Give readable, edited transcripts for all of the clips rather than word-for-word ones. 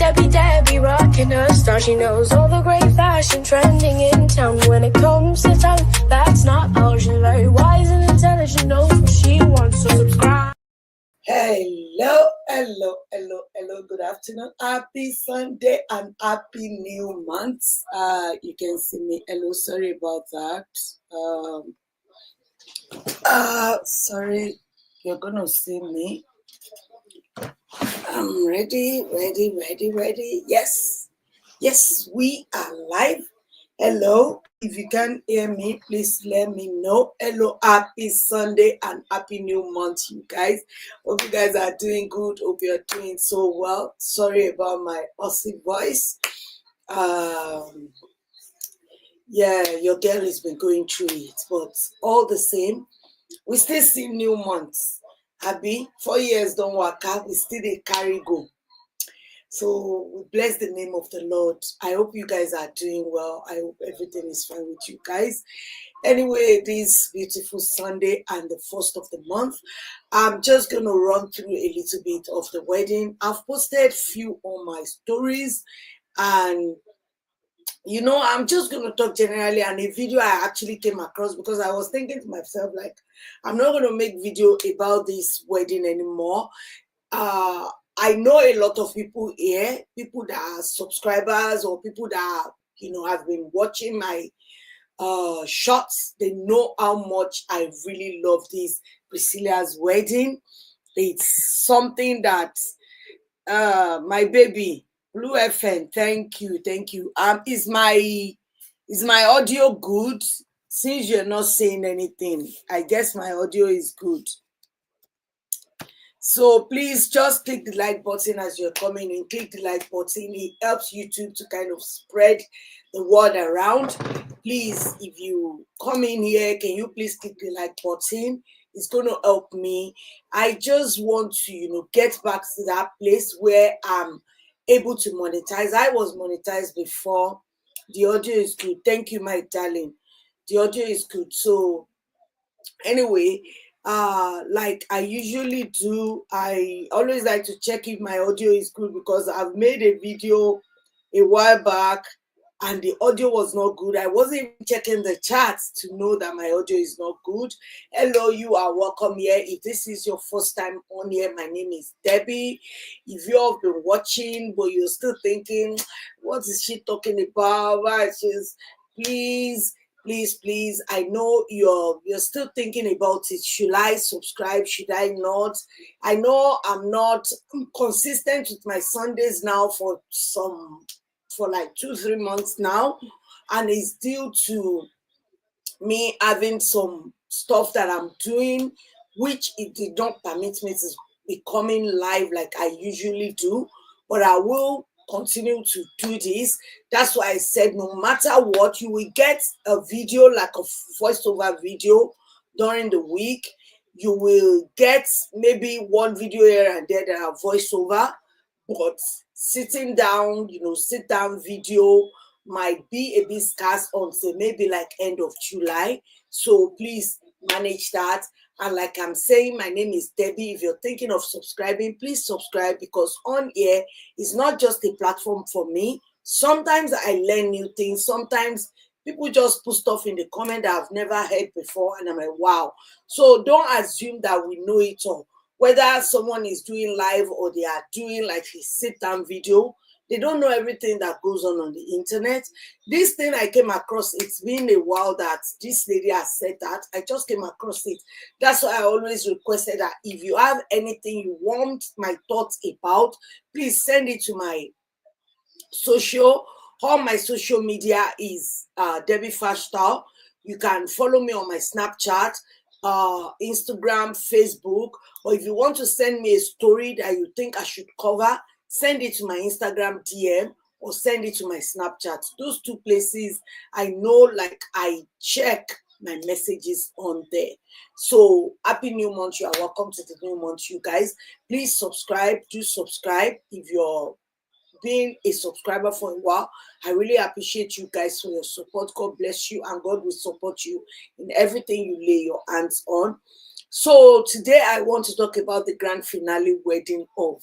Debbie, rocking her star. She knows all the great fashion trending in town. When it comes to talent, that's not all. She's very wise and intelligent, knows what she wants, so subscribe. Hello. Good afternoon. Happy Sunday and happy new month. You can see me. Hello, sorry about that. Sorry, you're gonna see me. I'm ready. Yes, we are live. Hello. If you can hear me, please let me know. Hello, happy Sunday and happy new month, you guys. Hope you guys are doing good. Hope you're doing so well. Sorry about my Aussie voice. Yeah, your girl has been going through it, but all the same, we still see new months. Abi, 4 years don't work out, we still dey carry go. So we bless the name of the Lord. I hope you guys are doing well. I hope everything is fine with you guys. Anyway, this beautiful Sunday and the first of the month, I'm just going to run through a little bit of the wedding. I've posted few on my stories, and I'm just going to talk generally. And a video I actually came across because I was thinking to myself, like, I'm not going to make video about this wedding anymore. I know a lot of people here, people that are subscribers or people that have been watching my shots. They know how much I really love this Priscilla's wedding. It's something that my baby Blue FN, thank you. Is my audio good? Since you're not saying anything, I guess my audio is good. So please just click the like button as you're coming in. Click the like button. It helps YouTube to kind of spread the word around. Please, if you come in here, can you please click the like button? It's going to help me. I just want to, get back to that place where I'm able to monetize. I was monetized before. The audio is good. Thank you, my darling. The audio is good. So anyway, like I usually do, I always like to check if my audio is good because I've made a video a while back and the audio was not good. I wasn't even checking the charts to know that my audio is not good. Hello, you are welcome here. If this is your first time on here, my name is Debbie. If you have been watching but you're still thinking, what is she talking about? Please, I know you're still thinking about it. Should I subscribe? Should I not? I know I'm not consistent with my Sundays now for like 2-3 months now, and it's due to me having some stuff that I'm doing, which it did not permit me to be coming live like I usually do, but I will continue to do this. That's why I said no matter what, you will get a video, like a voiceover video during the week. You will get maybe one video here and there that are voiceover, but sitting down, sit down video might be a bit scarce until maybe like end of July. So please manage that. And like I'm saying, my name is Debbie. If you're thinking of subscribing, please subscribe, because on here is not just a platform for me. Sometimes I learn new things. Sometimes people just put stuff in the comment that I've never heard before, and I'm like, wow. So don't assume that we know it all. Whether someone is doing live or they are doing like a sit-down video, they don't know everything that goes on the internet. This thing I came across, it's been a while that this lady has said that. I just came across it. That's why I always requested that if you have anything you want my thoughts about, please send it to my social. All my social media is Debbie Fashtal. You can follow me on my Snapchat, Instagram, Facebook, or if you want to send me a story that you think I should cover, send it to my Instagram DM or send it to my Snapchat. Those two places, I know, like, I check my messages on there. So happy new month. You are welcome to the new month, you guys. Please subscribe. Do subscribe if you're being a subscriber for a while. I really appreciate you guys for your support. God bless you, and God will support you in everything you lay your hands on. So today I want to talk about the grand finale wedding of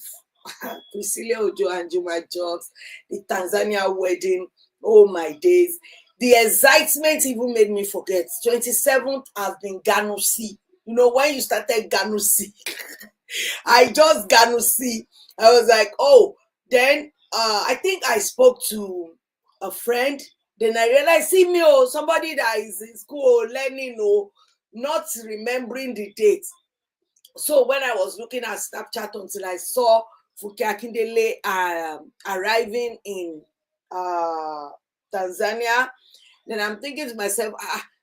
Priscilla Ojo and Juma jokes, the Tanzania wedding. Oh my days. The excitement even made me forget. 27th has been Ganusi. You know, when you started Ganusi, I just Ganusi. I was like, oh, then I think I spoke to a friend. Then I realized, see me, oh, somebody that is in school learning, oh, not remembering the date. So when I was looking at Snapchat until I saw Fuke Akindele arriving in Tanzania, then I'm thinking to myself,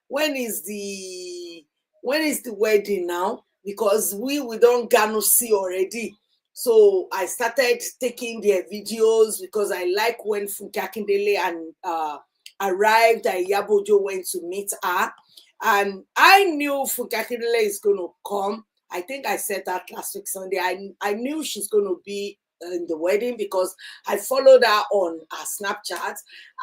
when is the wedding now? Because we don't gonna see already. So I started taking their videos because I like when Funke Akindele and arrived and Yabojo went to meet her. And I knew Funke Akindele is going to come. I think I said that last week Sunday. I knew she's going to be in the wedding because I followed her on her Snapchat,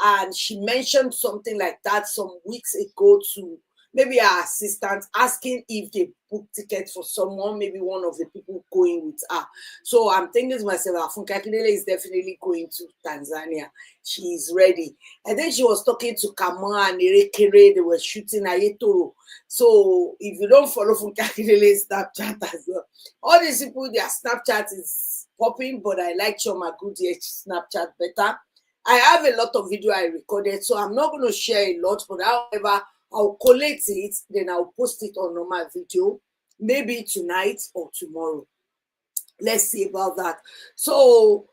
and she mentioned something like that some weeks ago to maybe her assistant, asking if they booked tickets for someone, maybe one of the people going with her. So I'm thinking to myself, Funke Akindele is definitely going to Tanzania. She's ready. And then she was talking to Kama and Erekere. They were shooting Ayetoro. So if you don't follow Funke Akindele's Snapchat as well, all these people, their Snapchat is popping, but I like Choma Goodie's Snapchat better. I have a lot of video I recorded, so I'm not going to share a lot, but however, I'll collate it, then I'll post it on normal video, maybe tonight or tomorrow. Let's see about that. So,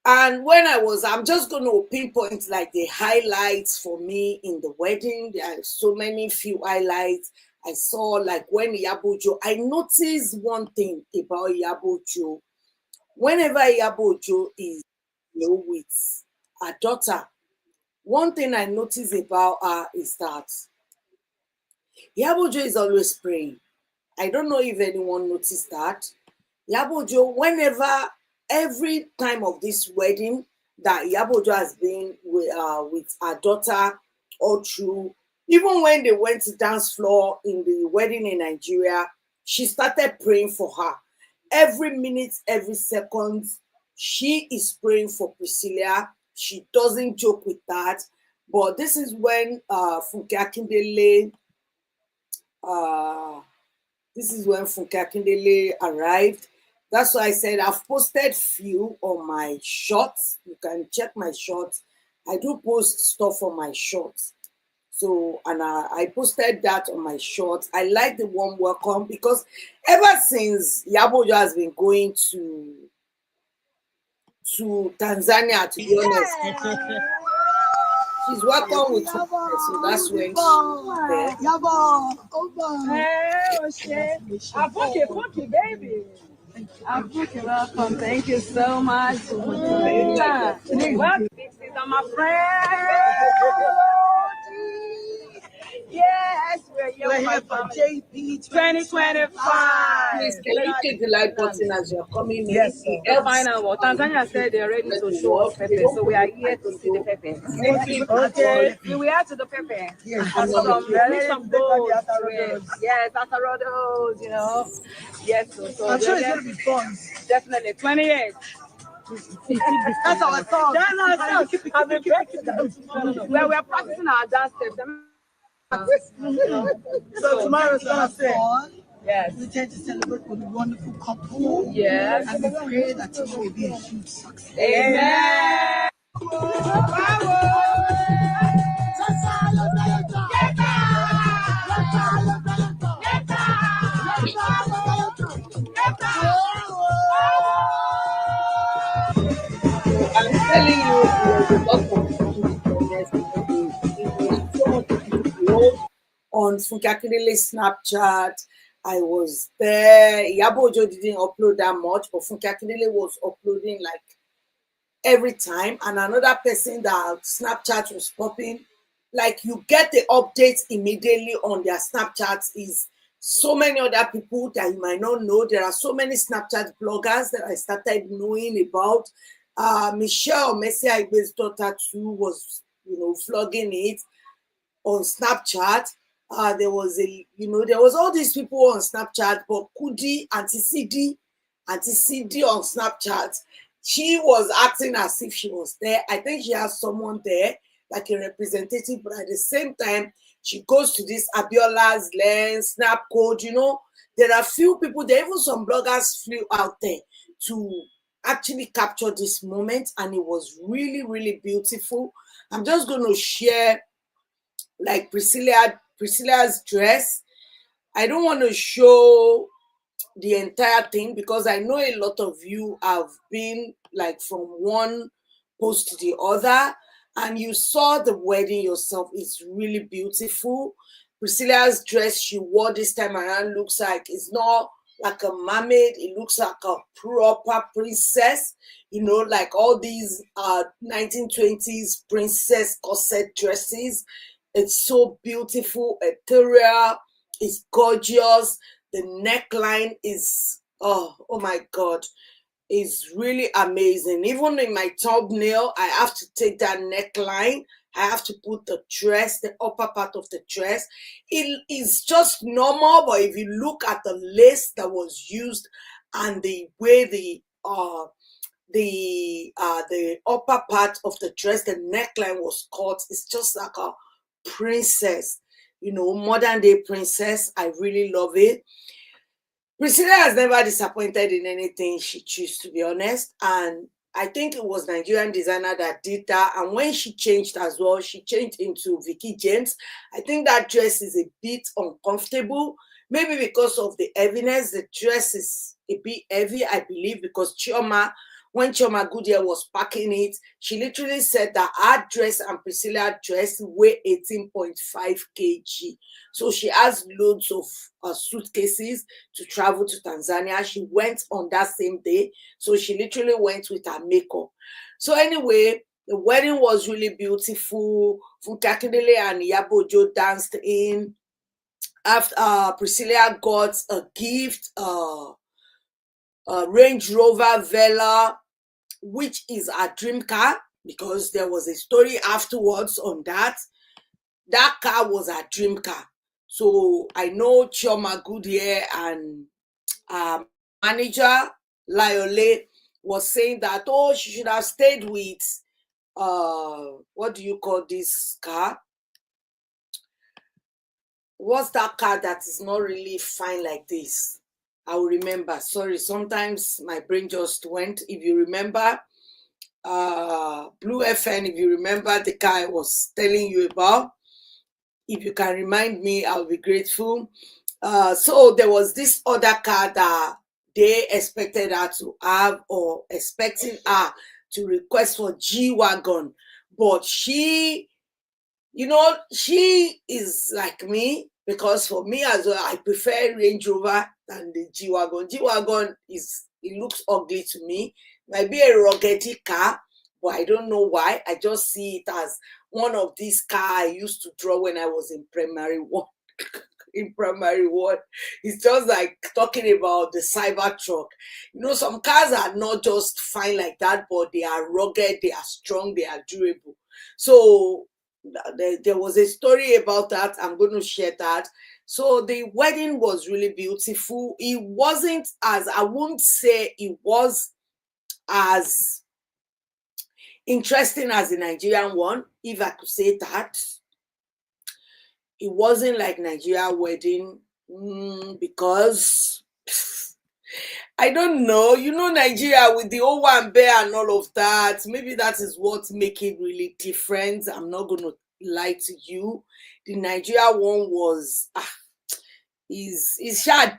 and when I'm just going to pinpoint like the highlights for me in the wedding. There are so many few highlights. I saw like when Yabojo, I noticed one thing about Yabojo. Whenever Yabojo is with her daughter, one thing I notice about her is that Yabojo is always praying. I don't know if anyone noticed that. Yabojo, every time of this wedding that Yabojo has been with her daughter all through, even when they went to dance floor in the wedding in Nigeria, she started praying for her. Every minute, every second, she is praying for Priscilla. She doesn't joke with that. But this is when Funke Akindele arrived. That's why I said I've posted few on my shorts. You can check my shorts. I do post stuff on my shorts. So, and I posted that on my shorts. I like the warm welcome because ever since Yabojo has been going to Tanzania, to be honest, she's welcome with her, so that's when she's there. Hey, baby. Welcome. Thank you so much. Well, this is my friend. Yes, we're here for JP2025. Please, can you take the light button as you're coming in? Yes, sir. Well, Tanzania said they're ready to show us pepper, so we are here to see the pepper. Okay, we are to the pepper. Yes, some gold. Yes, Atarodos, you know. Yes, so I'm sure it's going to be fun. Definitely, 28. That's our song. I've been practicing. Well, we're practicing our dance steps. So tomorrow is going to be fun. Yes. We tend to celebrate with a wonderful couple. Yes. And we pray that it will be a huge success. Amen. I'm telling you, there's a lot of on Funke Akindele's Snapchat. I was there. Yabojo didn't upload that much, but Funke Akindele was uploading like every time. And another person that Snapchat was popping, like you get the updates immediately on their Snapchat, is so many other people that you might not know. There are so many Snapchat bloggers that I started knowing about. Michelle Messi Aigbe's daughter too was, vlogging it on Snapchat. There was all these people on Snapchat, but Kudi, Auntie CD, Auntie Cindy on Snapchat, she was acting as if she was there. I think she has someone there, like a representative, but at the same time, she goes to this Abiola's lens, Snap Code, you know. There are few people, there even some bloggers flew out there to actually capture this moment, and it was really, really beautiful. I'm just going to share like Priscilla's dress. I don't want to show the entire thing because I know a lot of you have been like from one post to the other, and you saw the wedding yourself. It's really beautiful. Priscilla's dress she wore this time around looks like it's not like a mermaid, it looks like a proper princess, you know, like all these 1920s princess corset dresses. It's so beautiful, ethereal, it's gorgeous. The neckline is oh my god, is really amazing. Even in my thumbnail, I have to take that neckline. I have to put the dress, the upper part of the dress. It is just normal, but if you look at the lace that was used and the way the upper part of the dress, the neckline was cut, it's just like a princess, you know, modern day princess. I really love it. Priscilla has never disappointed in anything she chose, to be honest. And I think it was Nigerian designer that did that. And when she changed as well, she changed into Vicky James. I think that dress is a bit uncomfortable, maybe because of the heaviness. The dress is a bit heavy, I believe, because when Chioma Goodyear was packing it, she literally said that her dress and Priscilla's dress weigh 18.5 kg. So she has loads of suitcases to travel to Tanzania. She went on that same day. So she literally went with her makeup. So anyway, the wedding was really beautiful. Funkakindele and Iyabo Ojo danced in. After Priscilla got a gift, Range Rover Vela, which is a dream car, because there was a story afterwards on that. That car was a dream car. So I know Chioma Goodyear and manager Liole was saying that, oh, she should have stayed with what do you call this car? What's that car that is not really fine like this? I will remember. Sorry, sometimes my brain just went. If you remember, Blue FN, if you remember the car I was telling you about, if you can remind me, I'll be grateful. So there was this other car that they expected her to have, or expecting her to request for G-Wagon. But she, you know, she is like me, because for me as well, I prefer Range Rover than the G-Wagon. G-Wagon it looks ugly to me. Might be a ruggedy car, but I don't know why. I just see it as one of these cars I used to draw when I was in primary one. In primary one, it's just like talking about the cyber truck. You know, some cars are not just fine like that, but they are rugged, they are strong, they are durable. So there was a story about that. I'm going to share that. So the wedding was really beautiful. It wasn't as, I won't say it was as interesting as the Nigerian one, if I could say that. It wasn't like Nigeria wedding because I don't know, you know, Nigeria with the Owan Bear and all of that. Maybe that is what make it really different. I'm not going to lie to you. The Nigeria one was is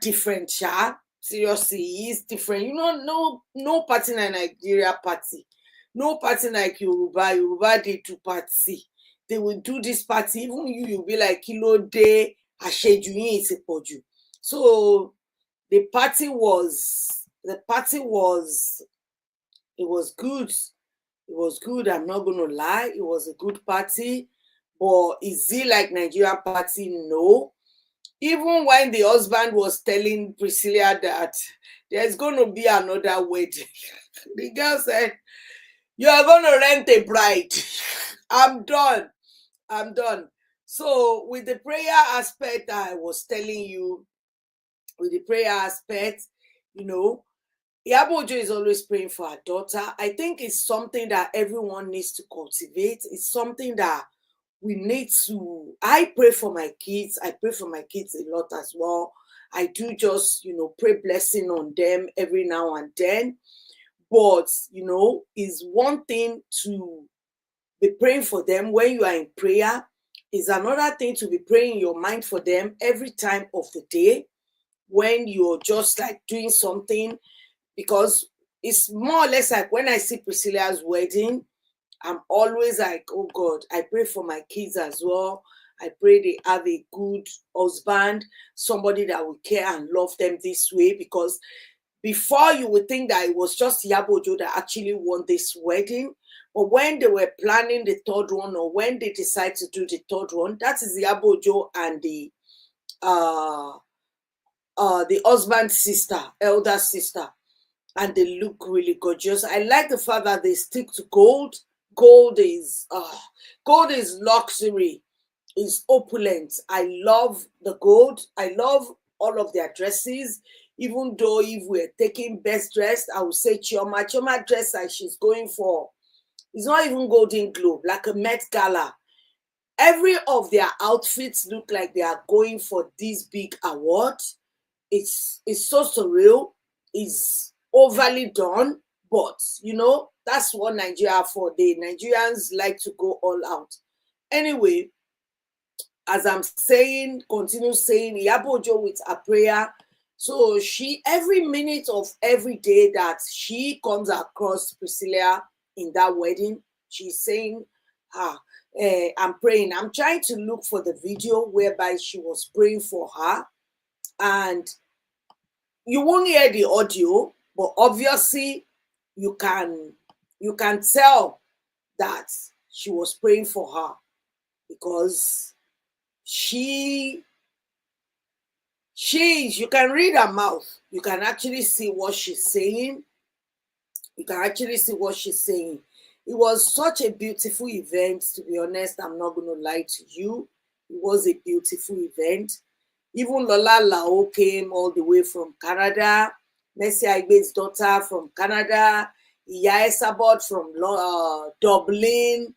different, seriously, it's different. You know, no party like Nigeria party, no party like Yoruba they do party. They will do this party, even you'll be like kilo day asheju yin iti poju. So the party was it was good. It was good. I'm not gonna lie, it was a good party. But is it like Nigeria party? No. Even when the husband was telling Priscilla that there's going to be another wedding, the girl said, "You are going to rent a bride." I'm done. So with the prayer aspect I was telling you, with the prayer aspect, you know, Iyabo Ojo is always praying for her daughter. I think it's something that everyone needs to cultivate. It's something that we need to. I pray for my kids. I pray for my kids a lot as well. I do just, pray blessing on them every now and then. But, is one thing to be praying for them when you are in prayer, is another thing to be praying in your mind for them every time of the day when you're just like doing something, because it's more or less like when I see Priscilla's wedding, I'm always like, oh God, I pray for my kids as well. I pray they have a good husband, somebody that will care and love them this way. Because before, you would think that it was just Iyabo Ojo that actually won this wedding. But when they were planning the third one, or when they decided to do the third one, that is Iyabo Ojo and the husband's sister, elder sister, and they look really gorgeous. I like the fact that they stick to gold. Gold is luxury, is opulent. I love the gold. I love all of their dresses. Even though if we're taking best dressed, I would say Chioma dress like she's going for, it's not even Golden Globe, like a Met Gala. Every of their outfits look like they are going for this big award. It's so surreal. It's overly done, but that's what Nigeria for. The Nigerians like to go all out. Anyway, as I'm saying, continue saying, Iyabo Ojo with a prayer. So she, every minute of every day that she comes across Priscilla in that wedding, she's saying, I'm praying. I'm trying to look for the video whereby she was praying for her. And you won't hear the audio, but obviously you can tell that she was praying for her, because you can read her mouth. You can actually see what she's saying. It was such a beautiful event, to be honest. I'm not going to lie to you. It was a beautiful event. Even Lola Lao came all the way from Canada. Mercy Aigbe's daughter from Canada. Iya Esabod from Dublin.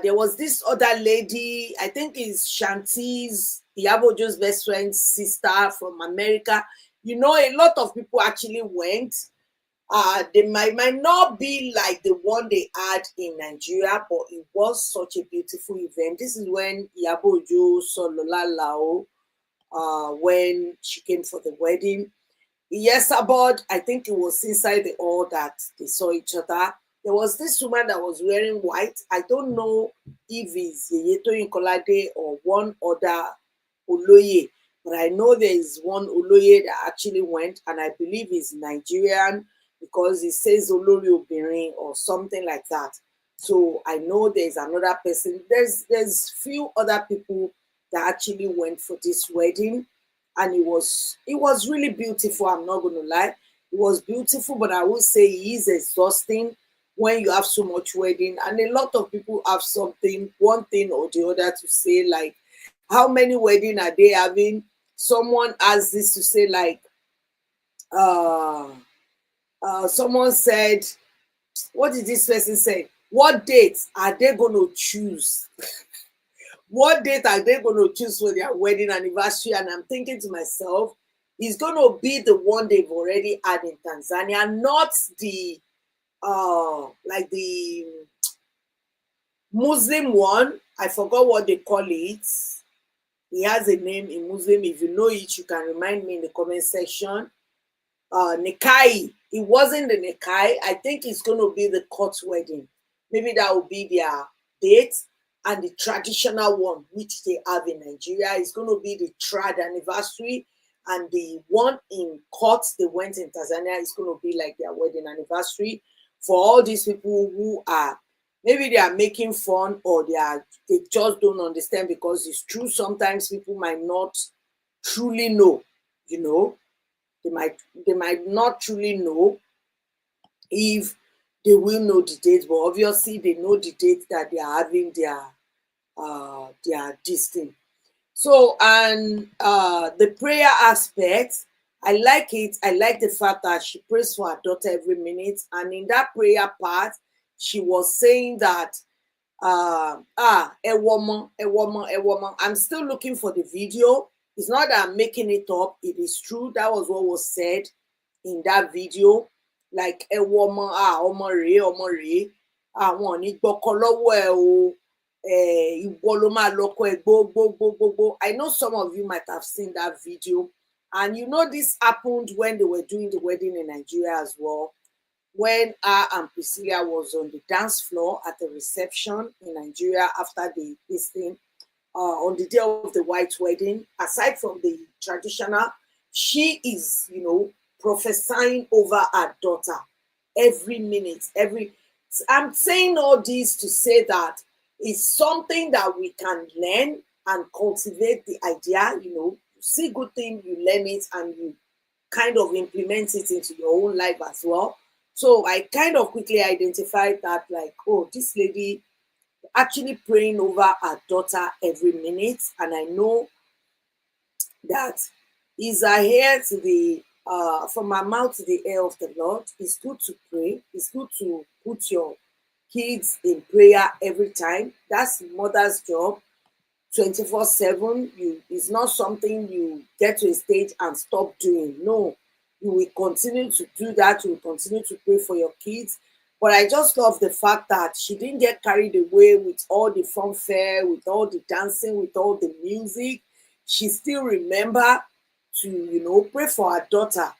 There was this other lady, I think is Shanti's, Iyabo Ojo's best friend's sister from America. A lot of people actually went. They might not be like the one they had in Nigeria, but it was such a beautiful event. This is when Iyabo Ojo saw Lola Lao when she came for the wedding. Yes, about, I think it was inside the hall that they saw each other. There was this woman that was wearing white. I don't know if it's Yeyeto Inkolade or one other Oloye, but I know there is one Oloye that actually went, and I believe he's Nigerian, because it says Olori Obirin or something like that. So I know there's another person. There's few other people that actually went for this wedding, and it was really beautiful. I'm not going to lie, it was beautiful, but I would say it is exhausting when you have so much wedding, and a lot of people have one thing or the other to say, like how many wedding are they having. Someone asked this to say, like someone said, what did this person say? What dates are they going to choose? What date are they going to choose for their wedding anniversary? And I'm thinking to myself, it's going to be the one they've already had in Tanzania, not the like the Muslim one. I forgot what they call it. He has a name in Muslim. If you know it, you can remind me in the comment section. Nikai. It wasn't the Nikai. I think it's going to be the court wedding. Maybe that will be their date. And the traditional one, which they have in Nigeria, is going to be the trad anniversary. And the one in court they went in Tanzania is going to be like their wedding anniversary. For all these people who are, maybe they are making fun, or they just don't understand, because it's true, sometimes people might not truly know, they might not truly know if they will know the date, but obviously they know the date that they are having their this thing. So, and the prayer aspect, I like it. I like the fact that she prays for her daughter every minute. And in that prayer part, she was saying that a woman, a woman, a woman. I'm still looking for the video. It's not that I'm making it up. It is true. That was what was said in that video. Like a woman, ọmọ rèé, àwọn ò ní gbọ́kọ lọ́wọ́ ẹ o. Ìwọ ló máa lọ́kọ ẹ gbogbo. I know some of you might have seen that video. And you know this happened when they were doing the wedding in Nigeria as well. When and Priscilla was on the dance floor at the reception in Nigeria after this thing, on the day of the white wedding, aside from the traditional, she is, prophesying over her daughter every minute, I'm saying all this to say that it's something that we can learn and cultivate the idea, see good thing, you learn it and you kind of implement it into your own life as well. So I kind of quickly identified that, like, oh, this lady actually praying over her daughter every minute. And I know that is her hair to the, from her mouth to the ear of the Lord. It's good to pray. It's good to put your kids in prayer every time. That's mother's job. 24/7. It's not something you get to a stage and stop doing. No, you will continue to do that. You will continue to pray for your kids. But I just love the fact that she didn't get carried away with all the fanfare, with all the dancing, with all the music. She still remember to, pray for her daughter.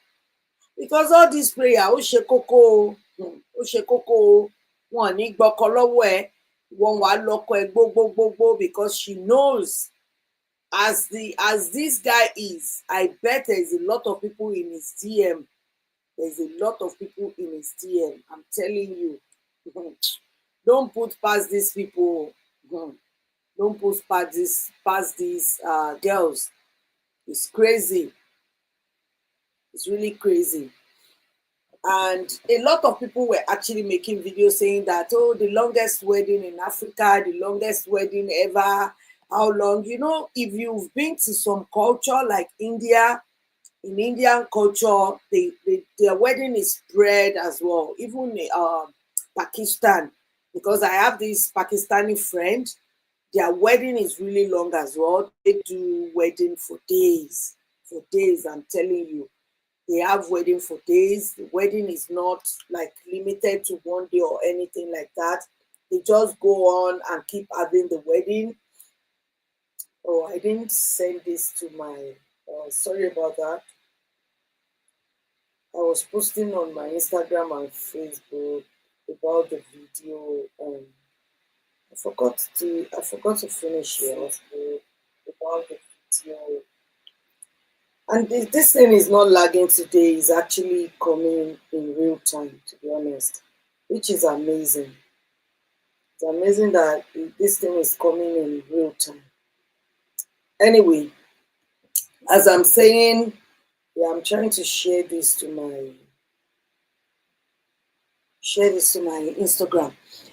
Because all this prayer, ó ṣe kókó, wọn ní gbọ́kọ lọ́wọ́ ẹ, wọn wá lọ́kọ ẹ gbogbo, because she knows as this guy is, I bet there's a lot of people in his DM. There's a lot of people in his DM. I'm telling you. Don't put past these people. Don't put past these girls. It's crazy. It's really crazy. And a lot of people were actually making videos saying that, oh, the longest wedding in Africa, the longest wedding ever. How long? If you've been to some culture like India, in Indian culture, their wedding is spread as well. Even Pakistan, because I have this Pakistani friend, their wedding is really long as well. They do wedding for days. I'm telling you. They have wedding for days. The wedding is not like limited to one day or anything like that. They just go on and keep having the wedding. Oh, I didn't send this to my, sorry about that. I was posting on my Instagram and Facebook about the video. I forgot to finish here about the video. And this thing is not lagging today. It's actually coming in real time, to be honest, which is amazing. It's amazing that this thing is coming in real time. Anyway, as I'm saying, I'm trying to share this to my Instagram.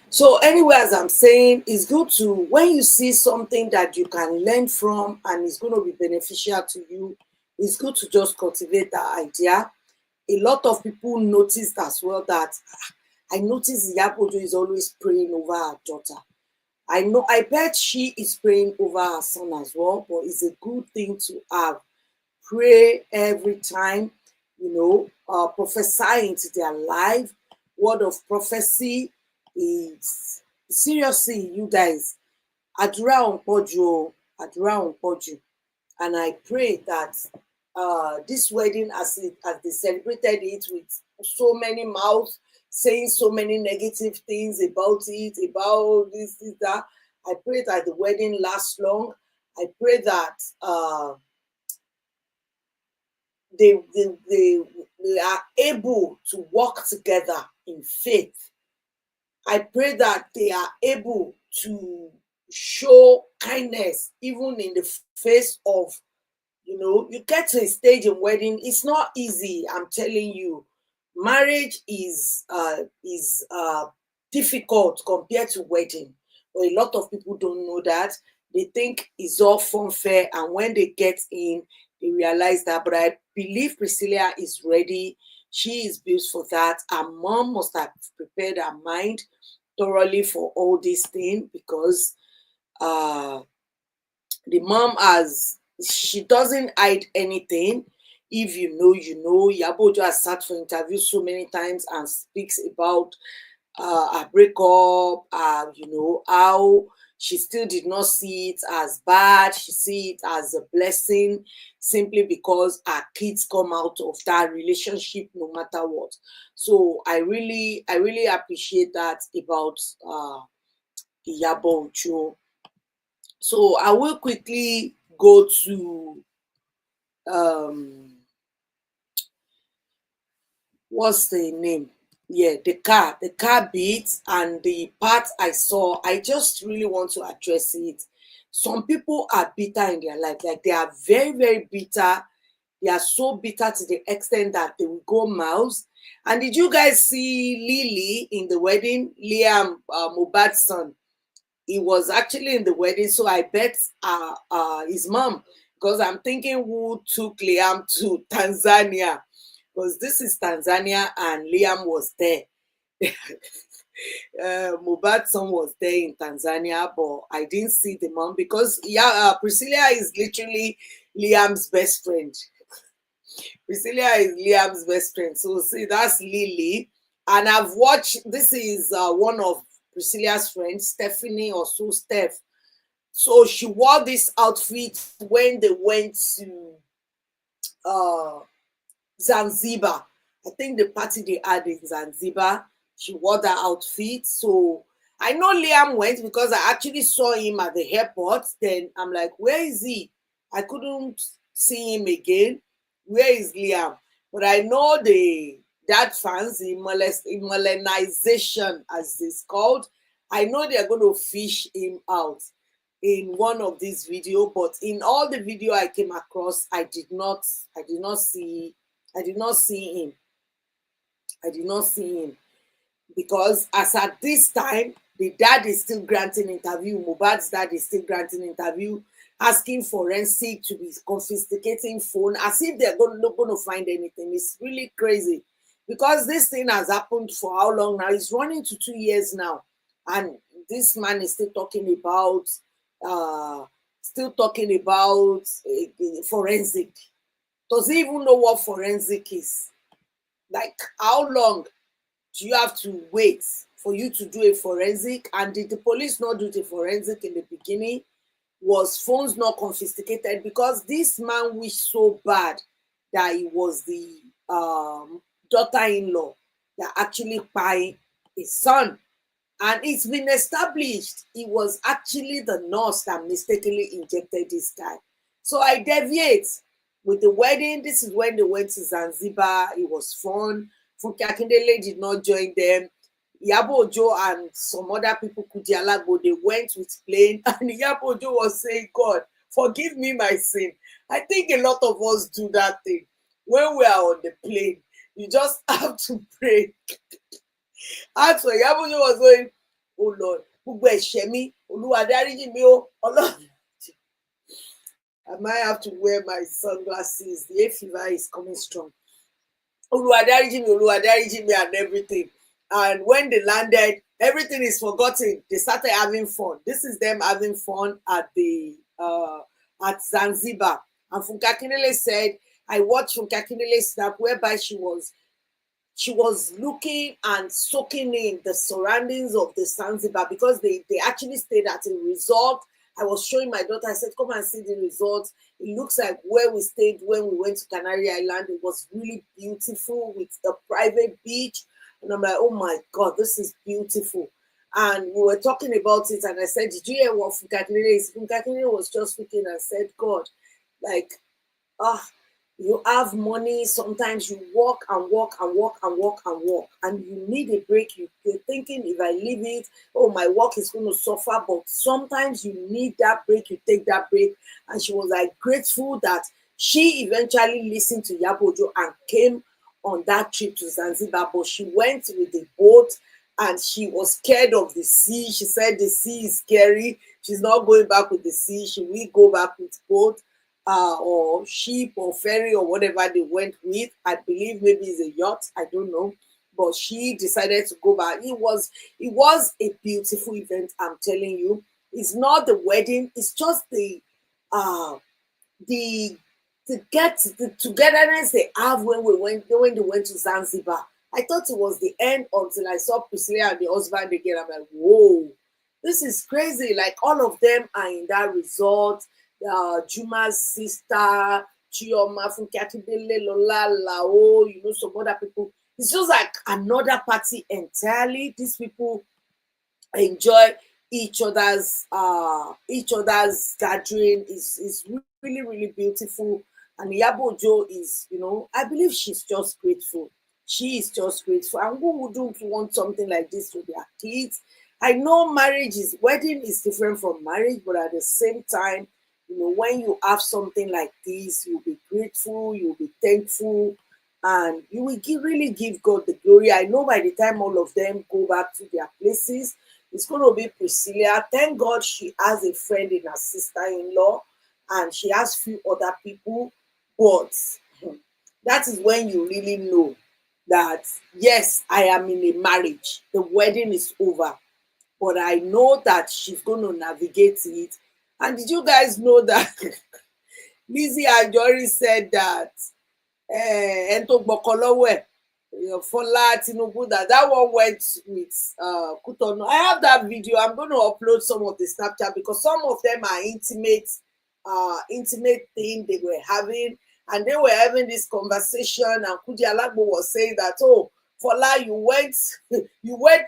So anyway, as I'm saying, it's good to, when you see something that you can learn from and it's going to be beneficial to you, it's good to just cultivate that idea. A lot of people noticed as well that I noticed Ojo is always praying over her daughter. I bet she is praying over her son as well, but it's a good thing to have. Pray every time, prophesy into their life. Word of prophecy is, seriously, you guys, àdúrà ń pọ̀jù. And I pray that this wedding, as they celebrated it with so many mouths saying so many negative things about it, about this, that, I pray that the wedding lasts long. I pray that they are able to work together in faith. I pray that they are able to show kindness even in the face of, you get to a stage in wedding, it's not easy. I'm telling you, marriage is difficult compared to wedding. But a lot of people don't know that. They think it's all funfair, and when they get in, they realize that. But I believe Priscilla is ready. She is built for that. Her mom must have prepared her mind thoroughly for all these things, because the mom she doesn't hide anything. If you know, you know. Iyabo Ojo has sat for interviews so many times and speaks about her breakup, you know, how she still did not see it as bad. She see it as a blessing, simply because her kids come out of that relationship no matter what. So I really appreciate that about Iyabo Ojo. So I will quickly go to what's the name? Yeah, the car beat and the part I saw. I just really want to address it. Some people are bitter in their life, like they are very, very bitter. They are so bitter to the extent that they will go miles. And did you guys see Lily in the wedding? Liam, Mohbad's son. He was actually in the wedding, so I bet his mom, because I'm thinking who took Liam to Tanzania, because this is Tanzania and Liam was there. Mohbad's son was there in Tanzania, but I didn't see the mom, because Priscilla is literally Liam's best friend. Priscilla is Liam's best friend. So see, that's Lily. And I've watched, this is one of Priscilla's friends, Stephanie, or so Steph. So she wore this outfit when they went to Zanzibar. I think the party they had in Zanzibar, she wore that outfit. So I know Liam went because I actually saw him at the airport. Then I'm like, where is he? I couldn't see him again. Where is Liam? But I know the dad fans, Immolenization as it's called. I know they're going to fish him out in one of these videos, but in all the video I came across, I did not see him. Because as at this time, the dad is still granting interview. Mohbad's dad is still granting interview, asking forensic to be confiscating phone, as if they're not going to find anything. It's really crazy, because this thing has happened for how long now? It's running to 2 years now, and this man is still talking about forensic. Does he even know what forensic is? Like, how long do you have to wait for you to do a forensic? And did the police not do the forensic in the beginning? Was phones not confiscated? Because this man wished so bad that it was the daughter-in-law that actually buying his son. And it's been established it was actually the nurse that mistakenly injected this guy. So I deviate with the wedding. This is when they went to Zanzibar. It was fun. Funke Akindele did not join them. Iyabo Ojo and some other people, Kudialago, they went with plane, and Iyabo Ojo was saying, God, forgive me my sin. I think a lot of us do that thing. When we are on the plane, you just have to pray. That's why Iyabo Ojo was going, oh Lord, Oluwa dáríjì mi o, Ọlọ́run. I might have to wear my sunglasses. The hay fever is coming strong. Oluwa dáríjì mi, and everything. And when they landed, everything is forgotten. They started having fun. This is them having fun at the at Zanzibar. And Funke Akindele said, I watched Funke Akindele's snap whereby she was looking and soaking in the surroundings of the Zanzibar, because they actually stayed at a resort. I was showing my daughter, I said, come and see the resort. It looks like where we stayed when we went to Canary Island. It was really beautiful with a private beach. And I'm like, oh my God, this is beautiful. And we were talking about it, and I said, did you hear what Funke Akindele is? Funke Akindele was just looking and said, God, like, you have money, sometimes you walk and walk and walk and walk and walk, and you need a break. You're thinking, if I leave it, oh, my work is going to suffer, but sometimes you need that break, you take that break. And she was like grateful that she eventually listened to Iyabo Ojo and came on that trip to Zanzibar, but she went with the boat and she was scared of the sea. She said the sea is scary. She's not going back with the sea. She will go back with boat. or ship or ferry or whatever they went with. I believe maybe it's a yacht. I don't know. But she decided to go back. It was a beautiful event, I'm telling you. It's not the wedding, it's just the the the togetherness they have when they went to Zanzibar. I thought it was the end until I saw Priscilla and the husband again. I'm like, whoa, this is crazy. Like all of them are in that resort. Juma's sister, Chioma, Funkatibele, Lola, Lao, some other people. It's just like another party entirely. These people enjoy each other's gathering. Is really, really beautiful. And Yabojo is, I believe she's just grateful. She is just grateful. And who wouldn't want something like this for their kids? I know wedding is different from marriage, but at the same time, when you have something like this, you'll be grateful, you'll be thankful, and you will really give God the glory. I know by the time all of them go back to their places, it's going to be Priscilla. Thank God she has a friend in her sister-in-law, and she has few other people. But that is when you really know that, yes, I am in a marriage. The wedding is over. But I know that she's going to navigate it. And did you guys know that Lizzie Anjorin said that Ento Bokolowe, Fola Tinubu, that one went with Kutono. I have that video. I'm going to upload some of the Snapchat because some of them are intimate thing they were having, and they were having this conversation. And Kudi Alagbo was saying that, oh, Fola, you went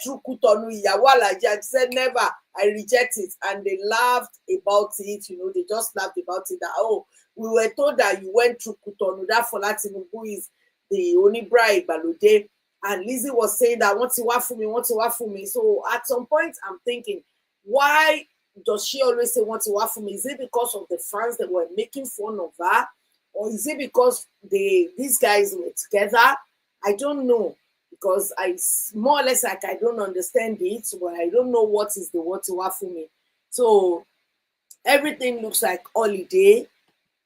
through Kutonu, Iyawalaji, and said never, I reject it. And they laughed about it, they just laughed about it that, oh, we were told that you went through Kutonu, that Fola Tinubu is the only bride Balode. And Lizzie was saying that want to work for me. So at some point I'm thinking, why does she always say want to work for me? Is it because of the fans that were making fun of her? Or is it because these guys were together? I don't know. Because I more or less like I don't understand it, but I don't know what is the what to work for me. So everything looks like holiday,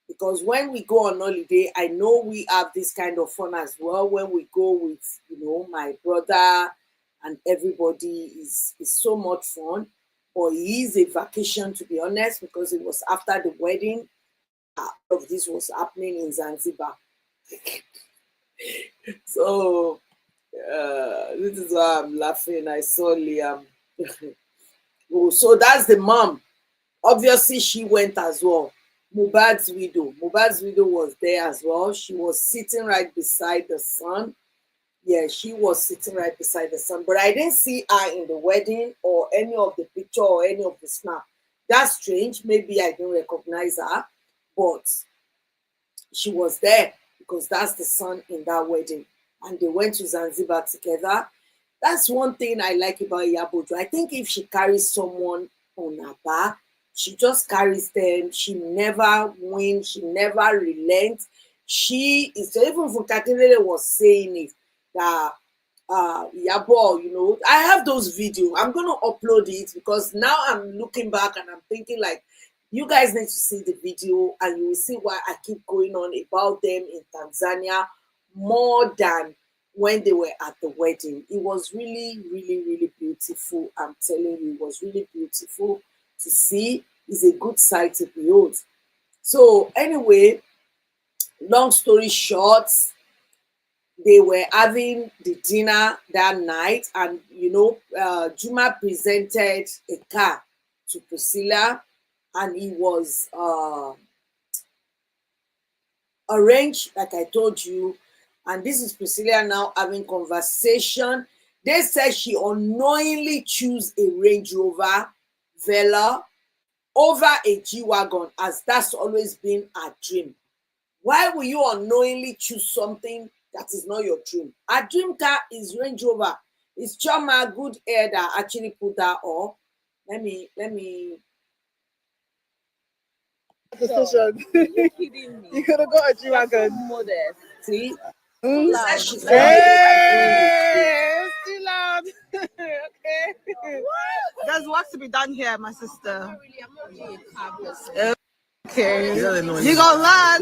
because when we go on holiday, I know we have this kind of fun as well. When we go with my brother and everybody is so much fun. But it is a vacation, to be honest, because it was after the wedding. All of this was happening in Zanzibar. So this is why I'm laughing. I saw Liam. Oh, so that's the mom. Obviously, she went as well. Mohbad's widow was there as well. She was sitting right beside the son. Yeah, she was sitting right beside the son. But I didn't see her in the wedding or any of the picture or any of the snap. That's strange. Maybe I didn't recognize her, but she was there because that's the son in that wedding. And they went to Zanzibar together. That's one thing I like about Yabojo. I think if she carries someone on her back, she just carries them. She never wins. She never relents. She is, even Funkatele was saying it, that Yabo, I have those videos. I'm going to upload it because now I'm looking back and I'm thinking like, you guys need to see the video and you will see why I keep going on about them in Tanzania more than when they were at the wedding. It was really, really, really beautiful. I'm telling you, it was really beautiful to see. It's a good sight to behold. So anyway, long story short, they were having the dinner that night, and Juma presented a car to Priscilla, and it was arranged like I told you. And this is Priscilla now having conversation. They said she unknowingly chose a Range Rover Vela over a G-Wagon, as that's always been her dream. Why will you unknowingly choose something that is not your dream? Her dream car is Range Rover. It's Choma good air that actually put her up. Let me. Decision. You're kidding me. You could have got a G-Wagon. Modest. See? She's hey, it's too loud. Okay. There's work to be done here, my sister. I'm not really a car person. Okay. You gonna learn.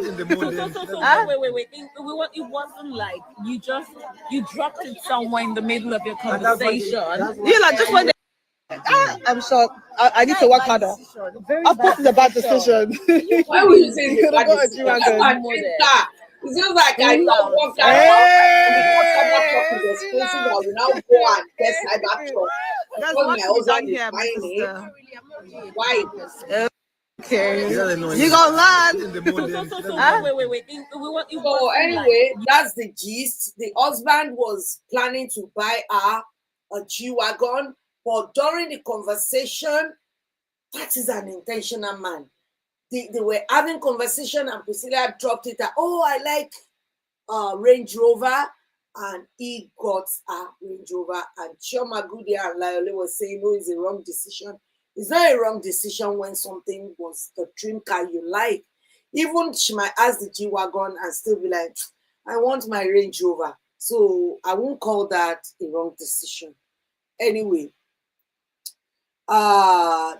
Wait. It wasn't like you dropped it somewhere in the middle of your conversation. You like just when I'm sure I need to work harder. Of course, it's a bad decision. Why would you say You could have got a it's G-Wagon. It's just like I don't want that. Cyber is expensive. I will now go and get cyber truck. That's Because what my you done husband is here, my buying sister. it. Why? Okay. You gonna learn. So anyway, that's the gist. The husband was planning to buy her a G-Wagon, but during the conversation, that is an intentional man. They were having conversation and Priscilla dropped it at, oh, I like Range Rover, and he got a Range Rover, and Chioma Goody and Liole was saying, no, it's a wrong decision. It's not a wrong decision when something was the dream car you like. Even she might ask the G-Wagon and still be like, I want my Range Rover. So I won't call that a wrong decision. Anyway,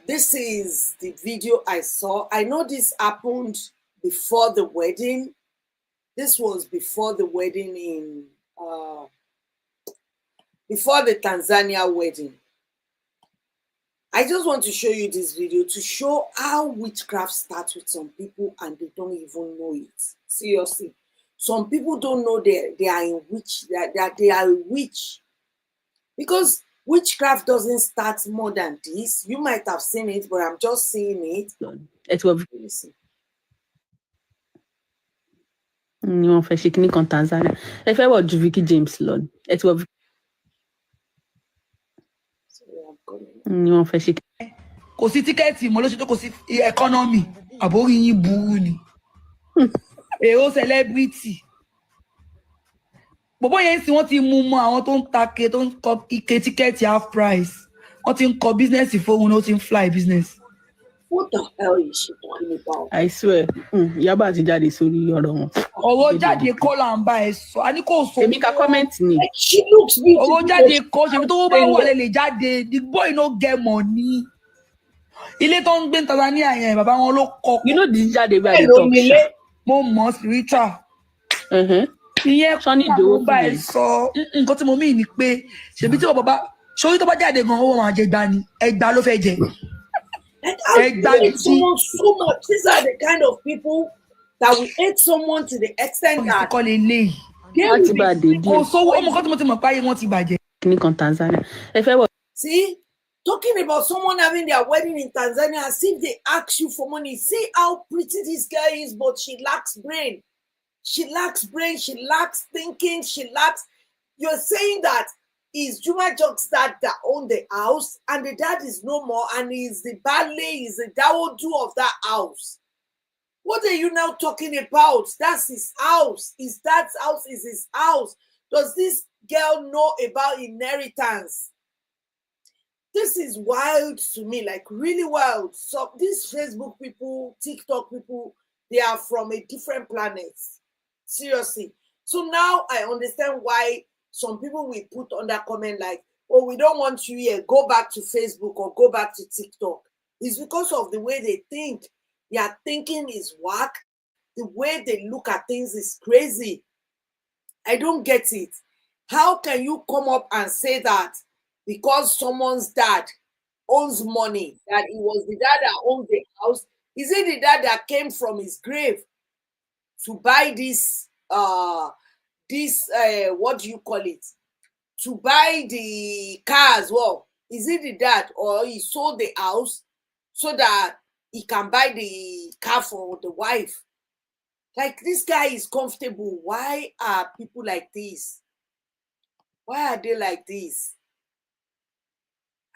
this is the video I saw. I know this happened before the wedding. This was before the wedding in before the Tanzania wedding. I just want to show you this video to show how witchcraft starts with some people and they don't even know it. Seriously. Some people don't know they are in witch, that they are a witch. Because witchcraft doesn't start more than this. You might have seen it, but I'm just seeing it. It will Listen. You for shaking on Tanzania. If I were Vicky James Lord, it will you for shaking. Kò sí tíkẹ́ẹ̀tì mọ́ ló ṣe tó kò sí economy àbórí yín burú ni èrò celebrity bọ̀bọ̀ yẹn sì wọ́n ti mú mọ́ àwọn tó ń take tó ń kọ ike tíkẹ́ẹ̀tì half price wọ́n ti ń kọ business fóun ó ti ń fly business. What the hell is she talking about? I swear, Yaba ti jáde sórí ọ̀rọ̀ wọn. Ọ̀rọ̀ jáde kọ́ là ń bá ẹ sọ, a ní kò sọ. Èmi ka comment ni. She looks beautiful. Ọ̀rọ̀ jáde kọ́ ṣe tó bá wọlé lè jáde, the boy no get money. Ilé tó ń gbé Tanzania yẹn, bàbá wọn ló kọ́. You know this jáde where they talk. Mo mọ̀ spiritual. Ìyẹn kọ́ ló ń bá ẹ sọ. Nǹkan tí mo mí ni pé ṣèbí tí bàbá ṣorí tó bá jáde gan owó máa jẹ gbà ni, ẹgbàá ló fẹ́ jẹ. And I hate someone so much. These are the kind of people that will hate someone to the extent that see, talking about someone having their wedding in Tanzania as if they ask you for money. See how pretty this girl is, but she lacks brain. She lacks brain. She lacks thinking. She lacks. You're saying that is Juma Jok's dad that owned the house, and the dad is no more, and he's the ballet, is the dawodu of that house. What are you now talking about? That's his house. His dad's house is his house. Does this girl know about inheritance? This is wild to me, like really wild. So these Facebook people, TikTok people, they are from a different planet. Seriously. So now I understand why some people will put on that comment like, oh, we don't want you here. Go back to Facebook or go back to TikTok. It's because of the way they think. Their thinking is whack. The way they look at things is crazy. I don't get it. How can you come up and say that because someone's dad owns money, that it was the dad that owned the house? Is it the dad that came from his grave to buy this what do you call it, to buy the car as well? Is it the dad, or he sold the house so that he can buy the car for the wife? Like, this guy is comfortable. Why are people like this? Why are they like this?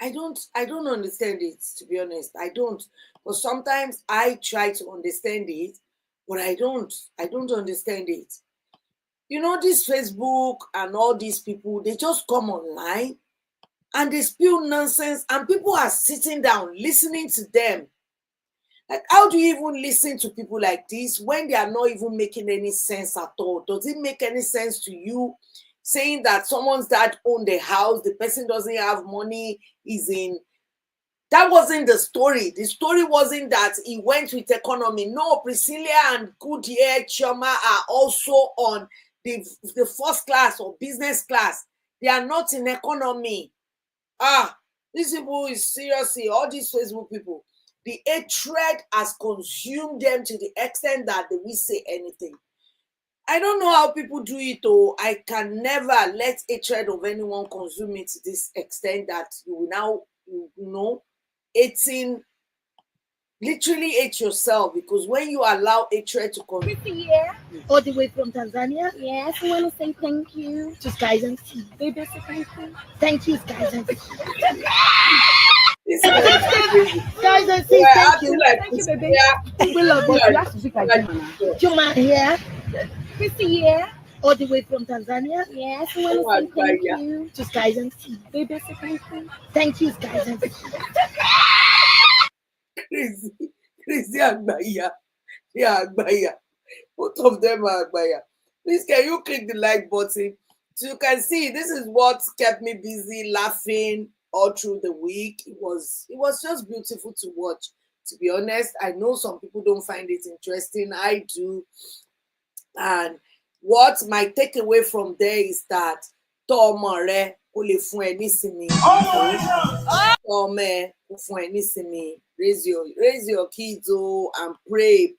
I don't understand it, to be honest. I don't. But sometimes I try to understand it, but I don't understand it. You know, this Facebook and all these people, they just come online and they spew nonsense, and people are sitting down listening to them. Like, how do you even listen to people like this when they are not even making any sense at all? Does it make any sense to you saying that someone's dad owned the house, the person doesn't have money, is in... That wasn't the story. The story wasn't that he went with economy. No, Priscilla and Goodyear Juma are also on the first class or business class. They are not in economy. These people is seriously, all these Facebook people, the hatred has consumed them to the extent that they will say anything. I don't know how people do it, though. I can never let hatred of anyone consume me to this extent that you will now, hating, literally hate yourself, because when you allow hatred to come. Yeah, all the way from Tanzania. Yes, I want to say thank you to Skies and Sea. Baby, say thank you. Thank you, Skies and Sea. Guys, I say thank you. Thank you, baby. We love you. You have to speak again. Juma here. Chrissy here. All the way from Tanzania. Yes, I want to say thank you to Skies and Sea. Baby, say thank you. Thank you, Skies and Sea. Crazy Agbaya. Yeah, Agbaya. Both of them are Agbaya. Please, can you click the like button so you can see this is what kept me busy laughing all through the week. It was just beautiful to watch. To be honest, I know some people don't find it interesting. I do. And what my takeaway from there is that raise your kids and pray,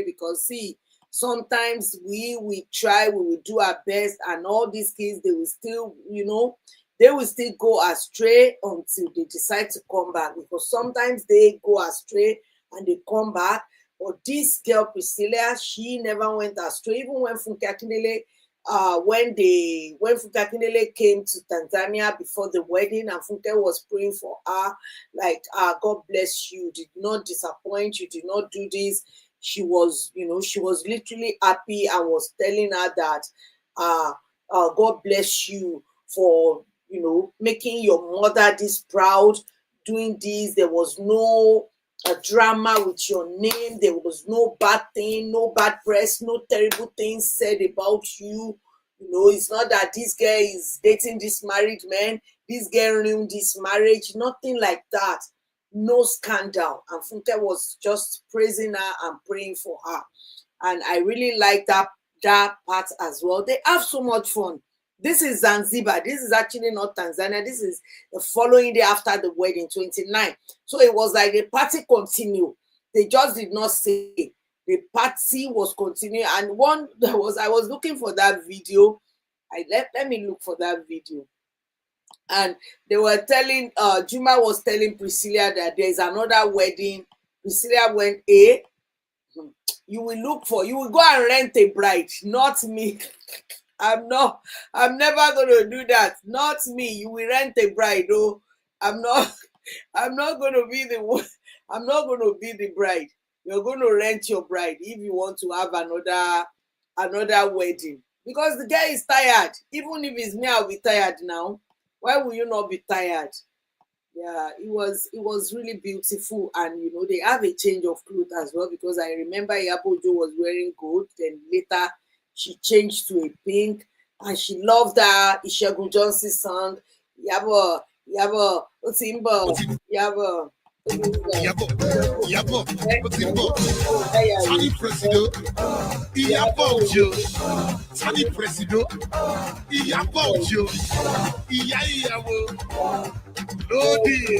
because see, sometimes we try, we will do our best, and all these kids, they will still, they will still go astray until they decide to come back, because sometimes they go astray and they come back. But this girl Priscilla, she never went astray. Even when Funke Akindele, when Funke Akindele came to Tanzania before the wedding, and Funke was praying for her, like, God bless you, did not disappoint, you did not do this. She was, she was literally happy and was telling her that, God bless you for, making your mother this proud, doing this. There was no drama with your name. There was no bad thing, no bad press, no terrible things said about you. It's not that this girl is dating this married man, this girl ruined this marriage, nothing like that. No scandal. And Funke was just praising her and praying for her. And I really like that part as well. They have so much fun. This is Zanzibar. This is actually not Tanzania. This is the following day after the wedding, 29. So it was like the party continued. They just did not say. The party was continuing. And I was looking for that video. Let me look for that video. And they were telling, Juma was telling Priscilla that there's another wedding. Priscilla went, you will go and rent a bride, not me. I'm never gonna do that. Not me. You will rent a bride. Oh, I'm not gonna be the one. I'm not gonna be the bride. You're gonna rent your bride if you want to have another wedding. Because the guy is tired. Even if it's me, I'll be tired now. Why will you not be tired? Yeah, it was really beautiful, and they have a change of clothes as well, because I remember Iyabo Ojo was wearing gold, then later she changed to a pink, and she loved her Ishegun Johnson's song. Yabo, Otimbo, Yabo. Tani Presido, Iyabo Ojo, Tani Presido, Iyabo Ojo, Iyabo, Lodi.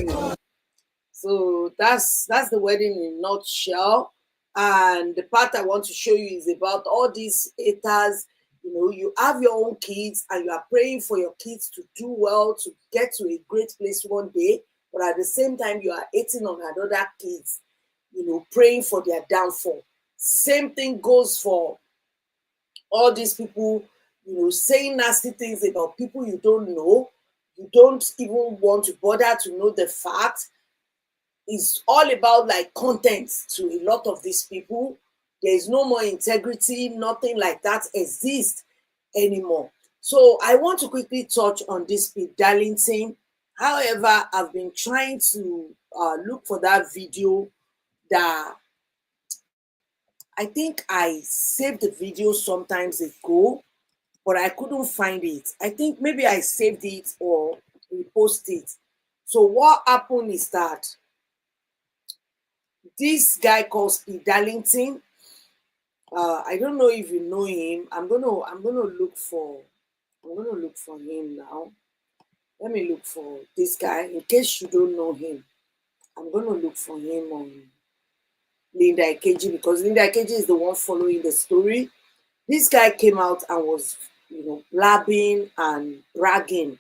So that's the wedding in a nutshell. And the part I want to show you is about all these haters. You have your own kids and you are praying for your kids to do well, to get to a great place one day. But at the same time, you are hating on other kids, praying for their downfall. Same thing goes for all these people, saying nasty things about people you don't know. You don't even want to bother to know the fact. It's all about like content to a lot of these people. There is no more integrity. Nothing like that exists anymore. So I want to quickly touch on this Pete Darlington. However, I've been trying to look for that video that I think I saved the video sometimes ago, but I couldn't find it. I think maybe I saved it or reposted it. So what happened is that this guy called Speed Darlington, I don't know if you know him. I'm gonna look for him now. Let me look for this guy in case you don't know him. I'm gonna look for him on Linda Ikeji, because Linda Ikeji is the one following the story. This guy came out and was, blabbing and bragging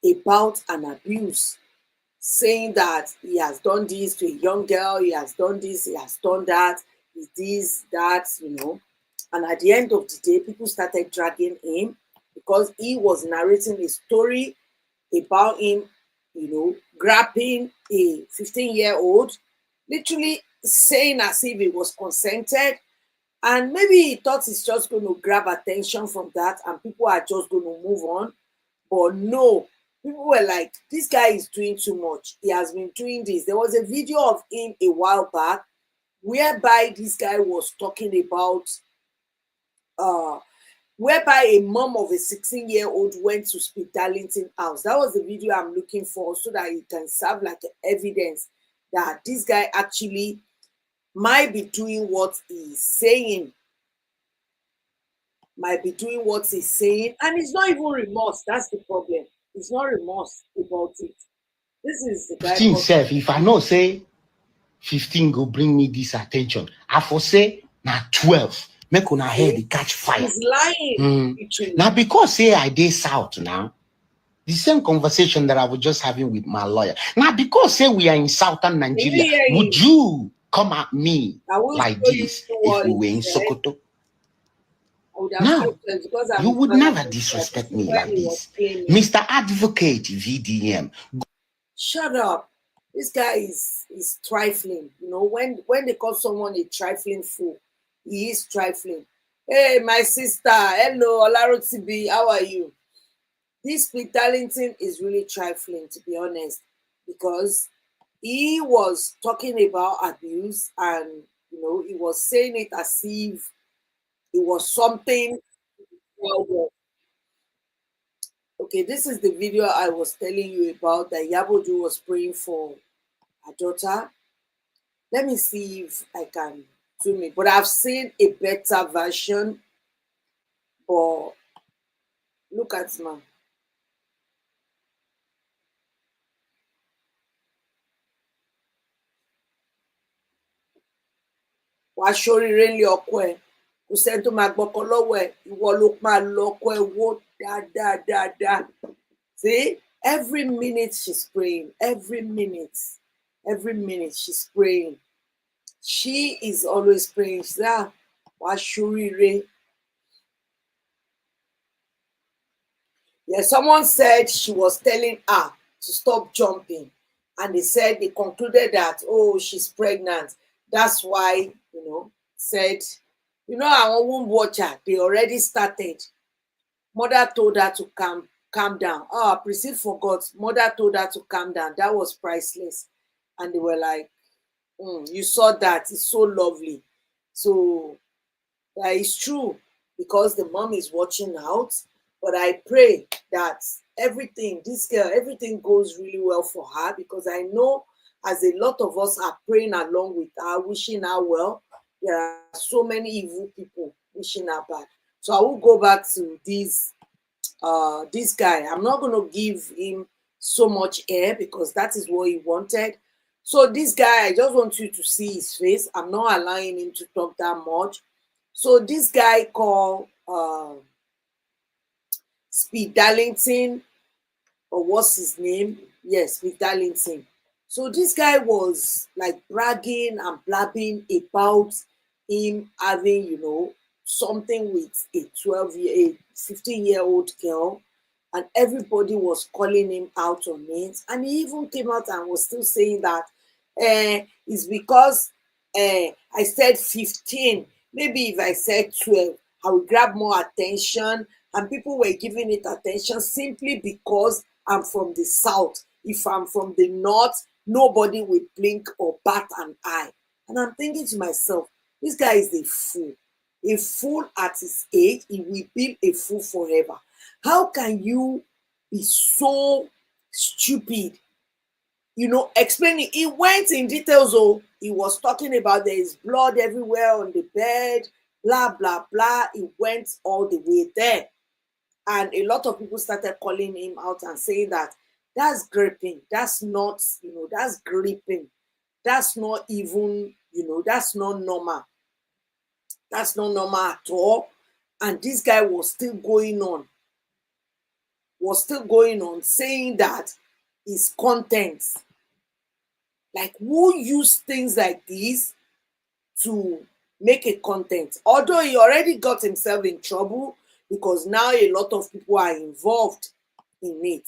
about an abuse, saying that he has done this to a young girl, he has done this, he has done that, this, that, And at the end of the day, people started dragging him because he was narrating a story about him, grabbing a 15-year-old, literally saying as if it was consented. And maybe he thought he's just going to grab attention from that and people are just going to move on. But no, people were like, this guy is doing too much. He has been doing this. There was a video of him a while back whereby this guy was talking about, whereby a mom of a 16-year-old went to Speed Darlington house. That was the video I'm looking for so that it can serve like evidence that this guy actually might be doing what he's saying. And it's not even remorse. That's the problem. It's not remorse about it. This is the guy. 15 self, if I know say 15 go bring me this attention, I for say now 12 make una head the catch fire. He's lying. Now because say I dey south now, the same conversation that I was just having with my lawyer. Now because say we are in southern Nigeria, would you come at me like this if we were in Sokoto? No, you would never disrespect me like this. Mr. Advocate VDM. Shut up. This guy is trifling. When they call someone a trifling fool, he is trifling. Hey, my sister. Hello, Olarotibi. How are you? This Speed Darlington is really trifling, to be honest, because he was talking about abuse and, he was saying it as if it was something. Okay, this is the video I was telling you about that Yaboju was praying for her daughter. Let me see if I can zoom it. But I've seen a better version. But look at man. Wàá ṣoríire ńlé ọkọ ẹ, kò sẹ́ni tó máa gbọ́kọ lọ́wọ́ ẹ, ìwọ ló máa lọ́kọ ẹ wó dáadáa. See, every minute she's praying, every minute she's praying. She is always praying. She's wàá ṣoríire. Yeah, someone said she was telling her to stop jumping, and they concluded that, oh, she's pregnant. That's why, said, our womb watcher, they already started. Mother told her to calm down. Oh, Priscilla forgot. Mother told her to calm down. That was priceless. And they were like, you saw that. It's so lovely. So that is true because the mom is watching out. But I pray that everything goes really well for her, because I know as a lot of us are praying along with her, wishing her well, there are so many evil people wishing her bad. So I will go back to this guy. I'm not going to give him so much air because that is what he wanted. So this guy, I just want you to see his face. I'm not allowing him to talk that much. So this guy called Speed Darlington, or what's his name? Yes, Speed Darlington. So this guy was like bragging and blabbing about him having, something with a 15-year-old girl, and everybody was calling him out on it. And he even came out and was still saying that it's because I said 15. Maybe if I said 12, I would grab more attention. And people were giving it attention simply because I'm from the south. If I'm from the north, nobody will blink or bat an eye. And I'm thinking to myself, this guy is a fool. A fool at his age, he will be a fool forever. How can you be so stupid explaining. He went in details. Oh, he was talking about there is blood everywhere on the bed, blah, blah, blah. He went all the way there. And a lot of people started calling him out and saying that that's gripping. That's not, that's gripping. That's not even, that's not normal. That's not normal at all. And this guy was still going on. Saying that his content. Like, who use things like this to make a content? Although he already got himself in trouble because now a lot of people are involved in it.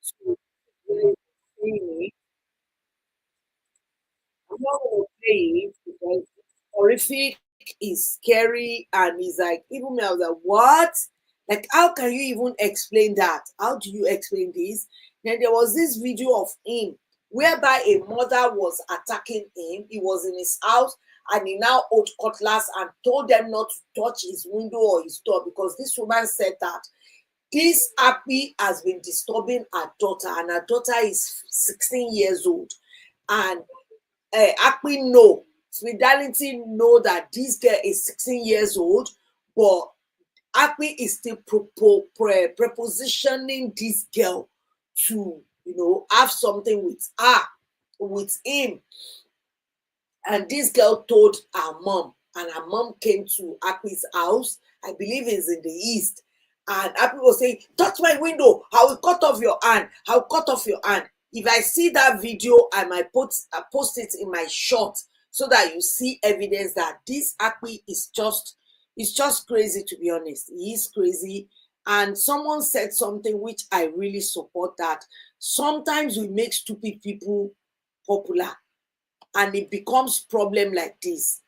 So, I'm not going to play it because it's horrific, it's scary, and it's like, even me, I was like, what? Like, how can you even explain that? How do you explain this? Then there was this video of him whereby a mother was attacking him. He was in his house and he now owed cutlass and told them not to touch his window or his door because this woman said that this Akpi has been disturbing her daughter and her daughter is 16 years old. And Akpi know, Fidelity know that this girl is 16 years old, but Akpi is still prepositioning this girl to, have something with her, with him. And this girl told her mom, and her mom came to Akpi's house. I believe it's in the east. And Akpi was saying, touch my window, I will cut off your hand. I will cut off your hand. If I see that video, I might post it in my short so that you see evidence that this Akpi is just crazy, to be honest. He is crazy. And someone said something which I really support, that sometimes we make stupid people popular and it becomes problem like this.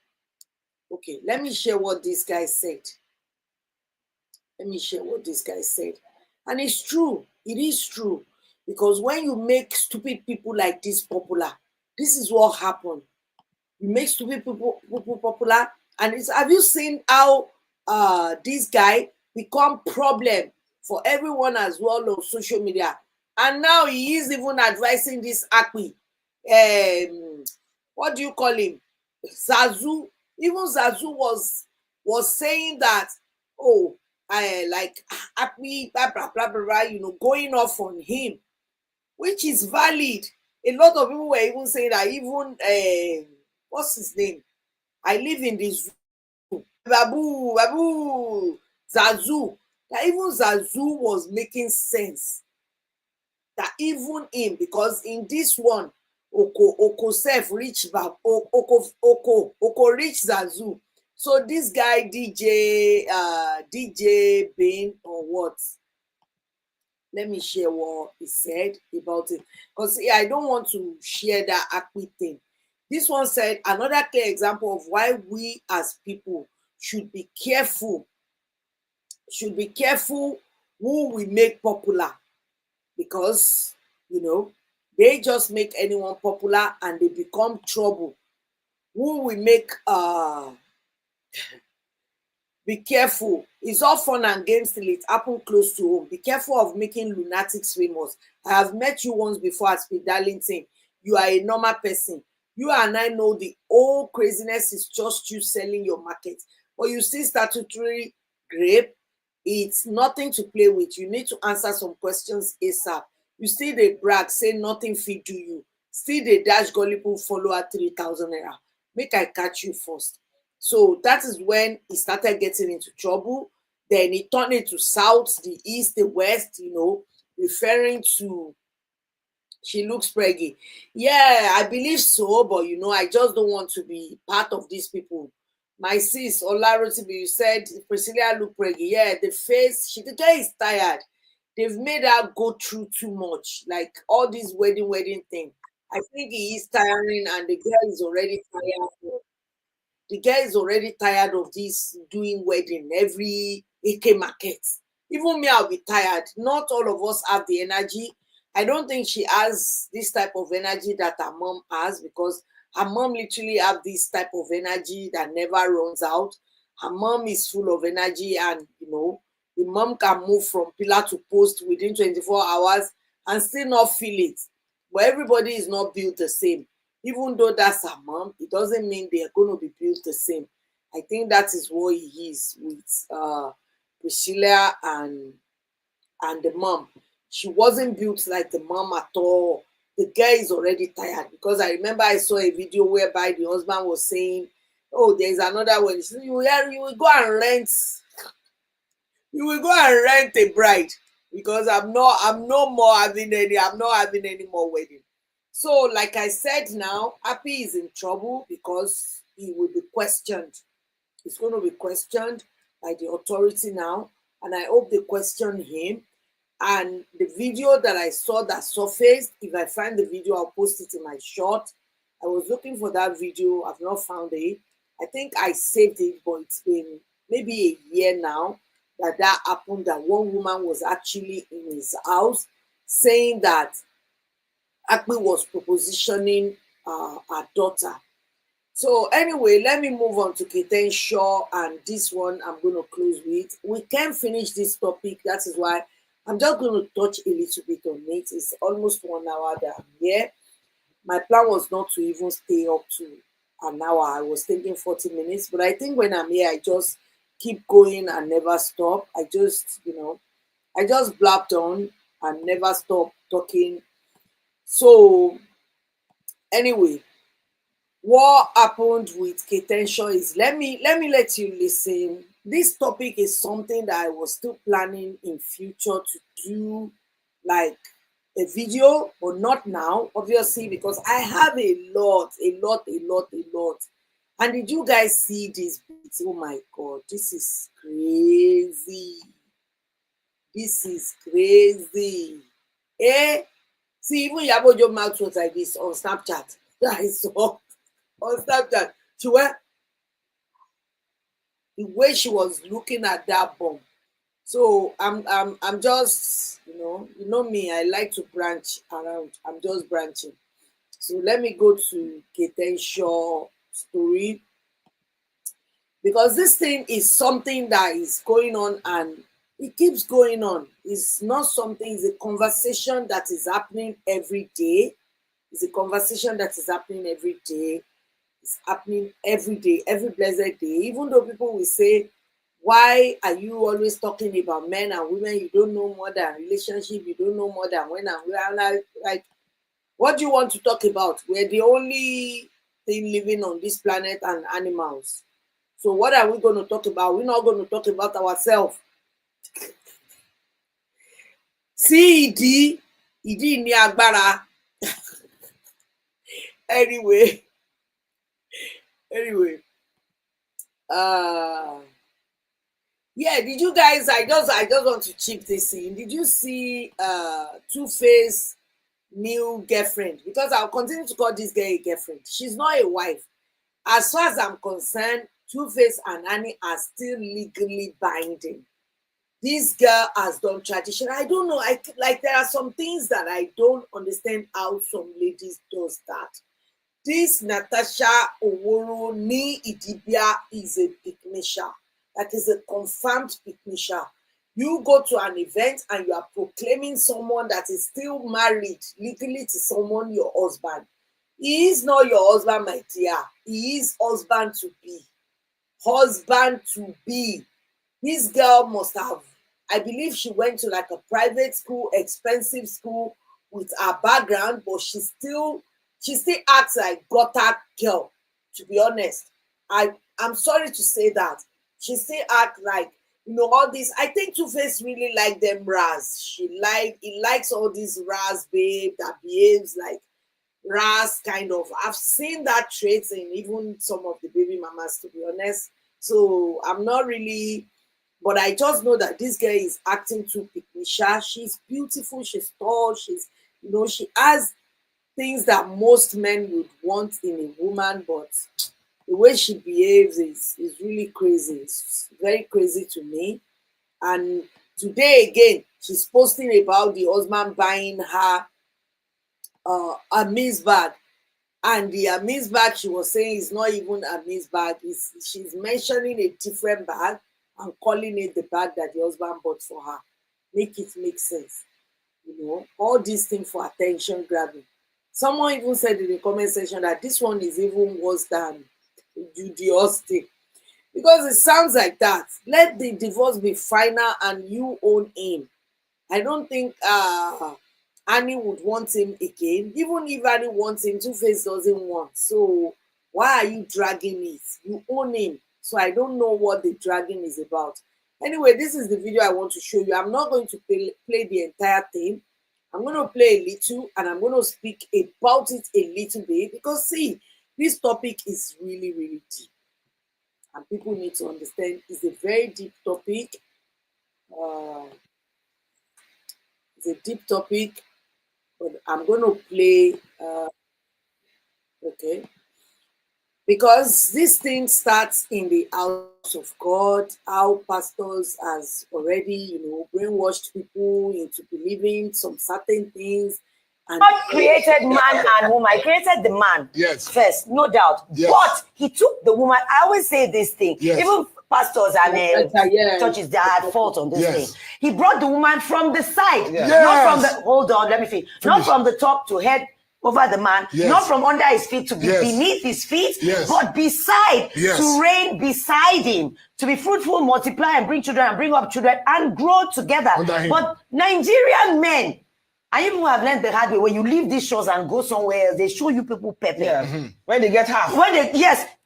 Okay, let me share what this guy said. And it's true. It is true. Because when you make stupid people like this popular, this is what happened. You make stupid people popular. And have you seen how this guy become problem for everyone as well on social media? And now he is even advising this Akpi. What do you call him? Zazu. Even Zazu was saying that, like Akpi, blah, blah, blah, blah, going off on him, which is valid. A lot of people were even saying that even, what's his name? I live in this room. Babu, Zazu. That even Zazu was making sense. That even him, because in this one, Oko self reach Oko reach Zazu. So this guy DJ Bain or what? Let me share what he said about it. Because I don't want to share that Akpi thing. This one said, another clear example of why we as people should be careful. Should be careful who we make popular. Because, they just make anyone popular and they become trouble. Who we make, be careful. It's all fun and games till it happens close to home. Be careful of making lunatics famous. I have met you once before at Speed Darlington. You are a normal person. You and I know the whole craziness is just you selling your market. But you see statutory grape, it's nothing to play with. You need to answer some questions ASAP. You see the brag, say nothing fit do you. See the dash gullible follower 3,000 naira. Make I catch you first. So that is when he started getting into trouble. Then he turned it to south, the east, the west, referring to she looks preggy. Yeah, I believe so, but I just don't want to be part of these people. My sis, Olarotibi, you said Priscilla look preggy. Yeah, the face, the guy is tired. They've made her go through too much, like all this wedding thing. I think he is tiring, and the girl is already tired. The girl is already tired of this doing wedding every AK market. Even me, I'll be tired. Not all of us have the energy. I don't think she has this type of energy that her mom has, because her mom literally have this type of energy that never runs out. Her mom is full of energy, and the mom can move from pillar to post within 24 hours and still not feel it. But everybody is not built the same. Even though that's her mom, it doesn't mean they are going to be built the same. I think that is what he is with Priscilla and the mom. She wasn't built like the mom at all. The guy is already tired, because I remember I saw a video whereby the husband was saying, oh, there's another one. You will go and rent. You will go and rent a bride, because I'm not having any more wedding. So, like I said, now Akpi is in trouble because he will be questioned. He's going to be questioned by the authority now, and I hope they question him. And the video that I saw that surfaced, if I find the video, I'll post it in my short. I was looking for that video. I've not found it. I think I saved it, but it's been maybe a year now that happened, that one woman was actually in his house saying that Akpi was propositioning her daughter. So anyway, let me move on to Henshaw, and this one I'm going to close with. We can't finish this topic. That is why I'm just going to touch a little bit on it. It's almost 1 hour that I'm here. My plan was not to even stay up to an hour. I was thinking 40 minutes, but I think when I'm here, I just keep going and never stop. I just blabbed on and never stop talking. So anyway, what happened with Henshaw is, let me let you listen. This topic is something that I was still planning in future to do, like a video, but not now, obviously, because I have a lot. And did you guys see this? Oh my God, this is crazy. This is crazy. See, even Yabojo mouth was like this on Snapchat. That is all. On Snapchat, she went, the way she was looking at that bomb. So I'm just, you know me, I like to branch around. I'm just branching. So let me go to Henshaw story, because this thing is something that is going on and it keeps going on. It's not something, it's a conversation that is happening every day. It's a conversation that is happening every day. It's happening every day, every blessed day. Even though people will say, why are you always talking about men and women? You don't know more than relationship. You don't know more than when and where. Like, what do you want to talk about? We're the only thing living on this planet and animals. So what are we going to talk about? We're not going to talk about ourselves. See, Idi ni agbára. Anyway, yeah, did you guys, I just want to chip this in. Did you see Two-Face new girlfriend? Because I'll continue to call this girl a girlfriend. She's not a wife. As far as I'm concerned, Two-Face and Annie are still legally binding. This girl has done tradition. I don't know. Like there are some things that I don't understand how some ladies does that. This Natatsha Oworo ni idibia is a pickmesha. That is a confirmed pickmesha. You go to an event and you are proclaiming someone that is still married legally to someone, your husband. He is not your husband, my dear. He is husband to be. Husband to be. This girl must have, I believe she went to like a private school, expensive school with her background, but she still acts like gutter girl, to be honest. I'm sorry to say that. She still act like, all this. I think Two-Face really like them Raz. He likes all these Raz babe that behaves like Raz kind of. I've seen that trait in even some of the baby mamas, to be honest. So I'm not really, but I just know that this girl is acting too pickmesha. She's beautiful, she's tall, she's, she has things that most men would want in a woman, but the way she behaves is really crazy. It's very crazy to me. And today again, she's posting about the husband buying her a Miss bag. And the Miss bag she was saying is not even a Miss bag. She's mentioning a different bag and calling it the bag that the husband bought for her. Make it make sense. All these things for attention grabbing. Someone even said in the comment section that this one is even worse than the thing. Because it sounds like that. Let the divorce be final and you own him. I don't think Annie would want him again. Even if Annie wants him, Two-Face doesn't want. So why are you dragging it? You own him. So I don't know what the dragging is about. Anyway, this is the video I want to show you. I'm not going to play the entire thing. I'm going to play a little and I'm going to speak about it a little bit because, see, this topic is really, really deep. And people need to understand it's a very deep topic. It's a deep topic, but I'm going to play, okay. Because this thing starts in the house of God, how pastors has already, brainwashed people into believing some certain things. And God created man and woman. He created the man first, no doubt. Yes. But he took the woman. I always say this thing. Yes. Even pastors and churches, they are at fault on this thing. He brought the woman from the side, not from the, hold on, let me finish. Not from the top to head over the man, not from under his feet to be beneath his feet, but beside, to reign beside him, to be fruitful, multiply, and bring children, and bring up children, and grow together. But Nigerian men, and even who have learned the hard way, when you leave these shores and go somewhere else, they show you people pepping. When they get half. When they,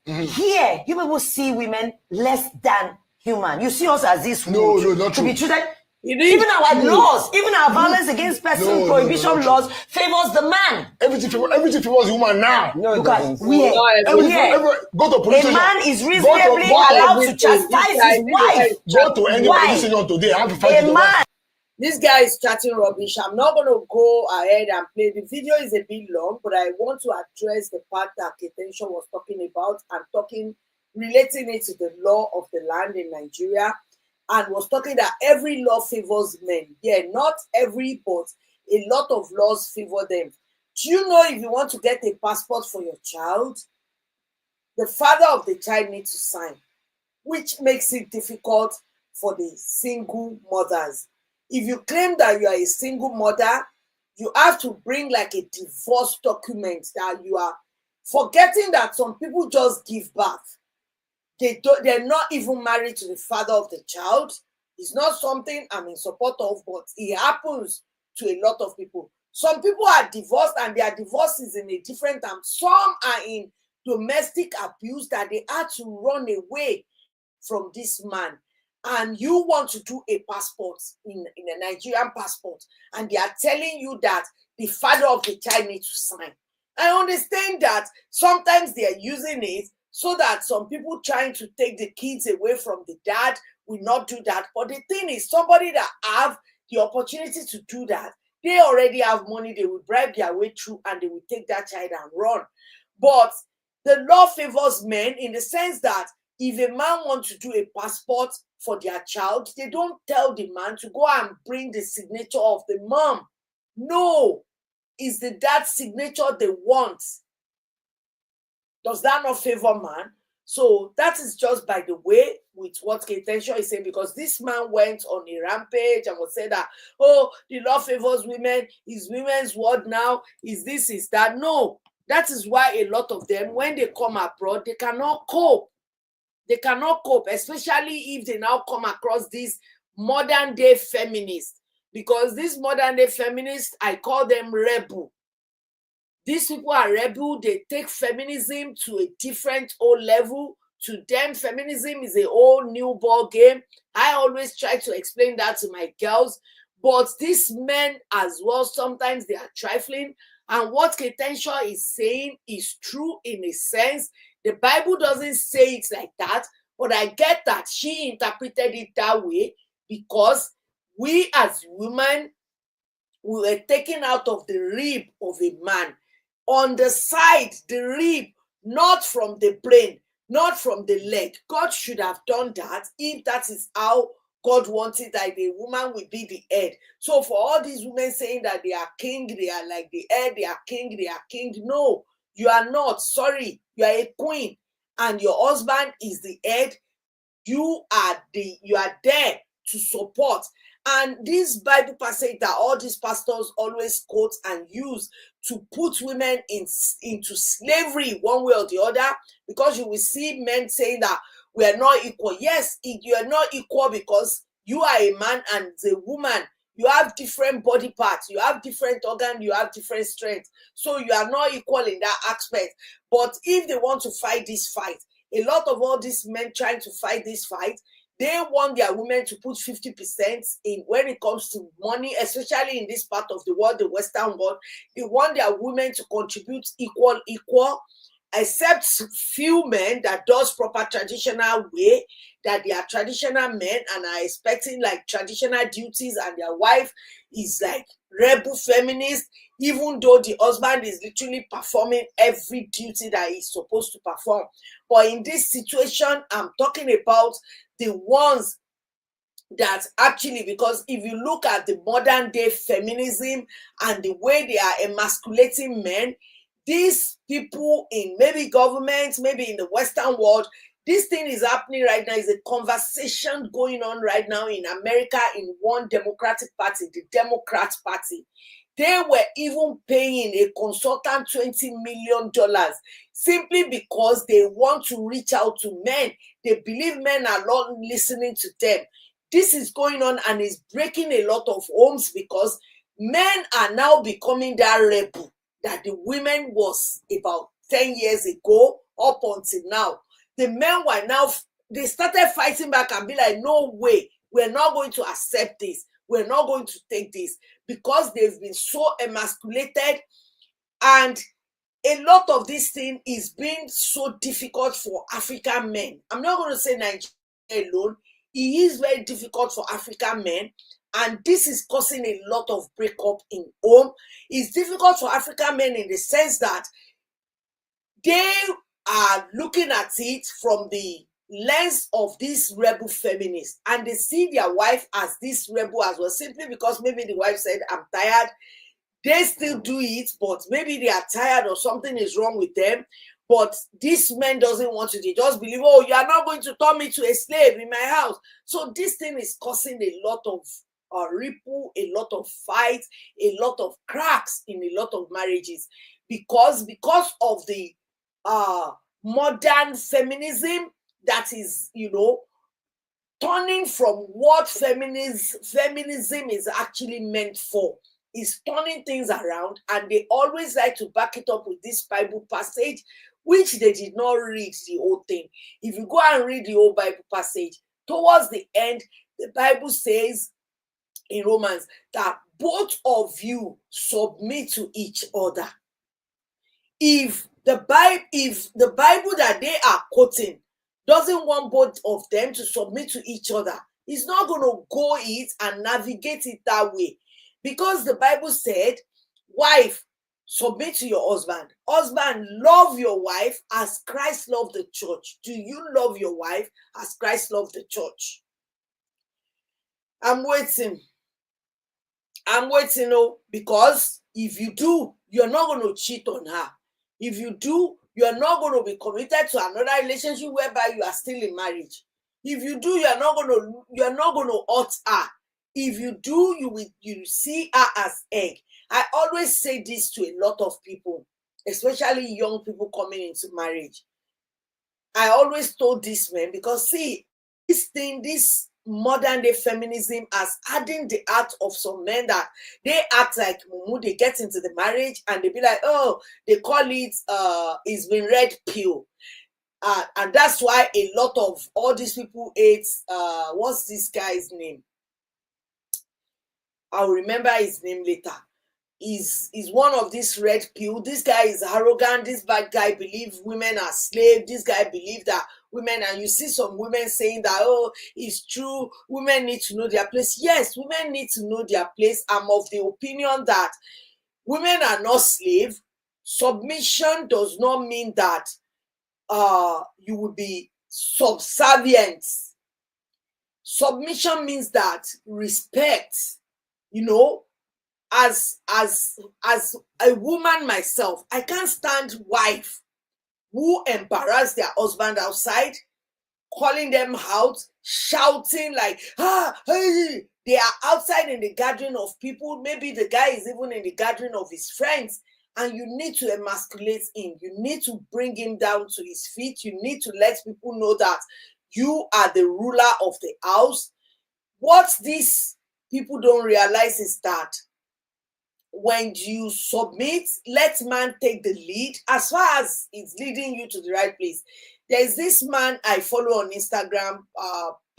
here, you people see women less than human. You see us as this wood to be treated. Even our laws, even our violence against person prohibition laws favors the man. Everything favors woman now. Look at go to police a man is reasonably allowed to chastise his wife. Go to any police station today. I have to fight a man. This guy is chatting rubbish. I'm not going to go ahead and play. The video is a bit long, but I want to address the part that Henshaw was talking about and relating it to the law of the land in Nigeria, and was talking that every law favors men. Yeah, not every, but a lot of laws favor them. Do you know if you want to get a passport for your child, the father of the child needs to sign, which makes it difficult for the single mothers. If you claim that you are a single mother, you have to bring like a divorce document that you are forgetting that some people just give birth. They're not even married to the father of the child. It's not something I'm in support of, but it happens to a lot of people. Some people are divorced and their divorce is in a different time. Some are in domestic abuse that they had to run away from this man. And you want to do a passport in a Nigerian passport, and they are telling you that the father of the child needs to sign. I understand that sometimes they are using it so that some people trying to take the kids away from the dad will not do that. But the thing is, somebody that have the opportunity to do that, they already have money, they will bribe their way through and they will take that child and run. But the law favors men in the sense that if a man wants to do a passport for their child, they don't tell the man to go and bring the signature of the mom. No, it's the dad's signature they want. Does that not favor man? So that is just by the way with what Henshaw is saying, because this man went on a rampage and was saying that, oh, the law favors women, is women's word now, is this, is that. No, that is why a lot of them, when they come abroad, they cannot cope. They cannot cope, especially if they now come across these modern day feminists. Because these modern day feminists, I call them rebel. These people are rebel. They take feminism to a different old level. To them, feminism is a whole new ball game. I always try to explain that to my girls. But these men as well, sometimes they are trifling. And what Henshaw is saying is true in a sense. The Bible doesn't say it like that, but I get that she interpreted it that way because we as women, we were taken out of the rib of a man. On the side, the rib, not from the brain, not from the leg. God should have done that if that is how God wanted, that the woman will be the head. So for all these women saying that they are king, they are like the head, they are king, no. You are not. Sorry, you are a queen, and your husband is the head. You are there to support. And this Bible passage that all these pastors always quote and use to put women into slavery one way or the other, because you will see men saying that we are not equal. Yes, you are not equal because you are a man and the woman. You have different body parts, you have different organs, you have different strength. So you are not equal in that aspect. But if they want to fight this fight, a lot of all these men trying to fight this fight, they want their women to put 50% in when it comes to money, especially in this part of the world, the Western world. They want their women to contribute equal, except few men that does proper traditional way, that they are traditional men and are expecting like traditional duties, and their wife is like rebel feminist, even though the husband is literally performing every duty that he's supposed to perform. But in this situation, I'm talking about the ones that actually, because if you look at the modern day feminism and the way they are emasculating men, these people in maybe government, maybe in the Western world, this thing is happening right now. Is a conversation going on right now in America in one Democratic Party, the Democrat Party. They were even paying a consultant $20 million simply because they want to reach out to men. They believe men are not listening to them. This is going on and is breaking a lot of homes because men are now becoming that rebel that the women was about 10 years ago up until now. The men were now, they started fighting back and be like, no way, we're not going to accept this. We're not going to take this, because they've been so emasculated. And a lot of this thing is being so difficult for African men. I'm not going to say Nigeria alone. It is very difficult for African men. And this is causing a lot of breakup in home. It's difficult for African men in the sense that they are looking at it from the lens of this rebel feminist, and they see their wife as this rebel as well, simply because maybe the wife said, I'm tired. They still do it, but maybe they are tired or something is wrong with them. But this man doesn't want to. They just believe, oh, you are not going to turn me to a slave in my house. So this thing is causing a lot of ripple, a lot of fights, a lot of cracks in a lot of marriages, because of the modern feminism that is, turning from what feminism is actually meant for. Is turning things around, and they always like to back it up with this Bible passage, which they did not read the whole thing. If you go and read the whole Bible passage, towards the end, the Bible says in Romans that both of you submit to each other. If the Bible that they are quoting doesn't want both of them to submit to each other, it's not going to go it and navigate it that way. Because the Bible said, wife, submit to your husband. Husband, love your wife as Christ loved the church. Do you love your wife as Christ loved the church? I'm waiting, because if you do, you're not going to cheat on her. If you do, you're not going to be committed to another relationship whereby you are still in marriage. If you do, you're not going to hurt her. If you do, you see her as egg. I always say this to a lot of people, especially young people coming into marriage. I always told this man, because see, this modern day feminism has adding the art of some men that they act like mumu. They get into the marriage and they be like, oh, they call it it's been red pill. And that's why a lot of all these people hate what's this guy's name? I'll remember his name later. Is one of this red pill. This guy is arrogant. This bad guy believes women are slaves. This guy believes that women, and you see some women saying that, oh, it's true, women need to know their place. Yes, women need to know their place. I'm of the opinion that women are not slaves. Submission does not mean that you will be subservient. Submission means that respect, as a woman myself, I can't stand wife who embarrass their husband outside, calling them out, shouting like, hey. They are outside in the gathering of people. Maybe the guy is even in the gathering of his friends, and you need to emasculate him. You need to bring him down to his feet. You need to let people know that you are the ruler of the house. What these people don't realize is that when you submit, let man take the lead as far as it's leading you to the right place. There's this man I follow on Instagram,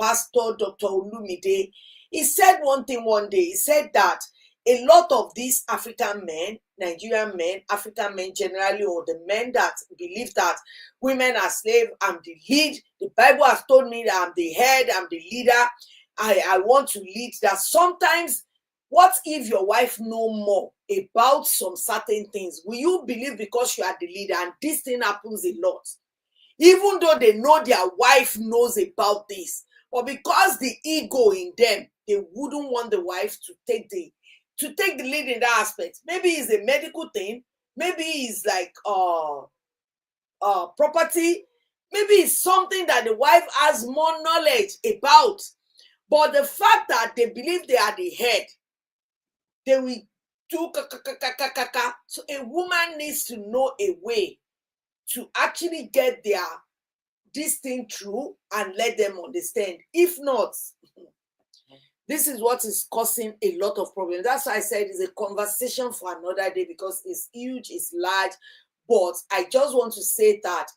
Pastor Dr. Olumide. He said one thing one day. He said that a lot of these African men, Nigerian men, African men generally, or the men that believe that women are slaves, I'm the lead. The Bible has told me that I'm the head, I'm the leader. I want to lead. That sometimes, what if your wife know more about some certain things? Will you believe because you are the leader? And this thing happens a lot. Even though they know their wife knows about this, but because the ego in them, they wouldn't want the wife to take the lead in that aspect. Maybe it's a medical thing. Maybe it's like property. Maybe it's something that the wife has more knowledge about. But the fact that they believe they are the head, they will do ka. So a woman needs to know a way to actually get this thing through and let them understand. If not, this is what is causing a lot of problems. That's why I said it's a conversation for another day, because it's huge, it's large. But I just want to say that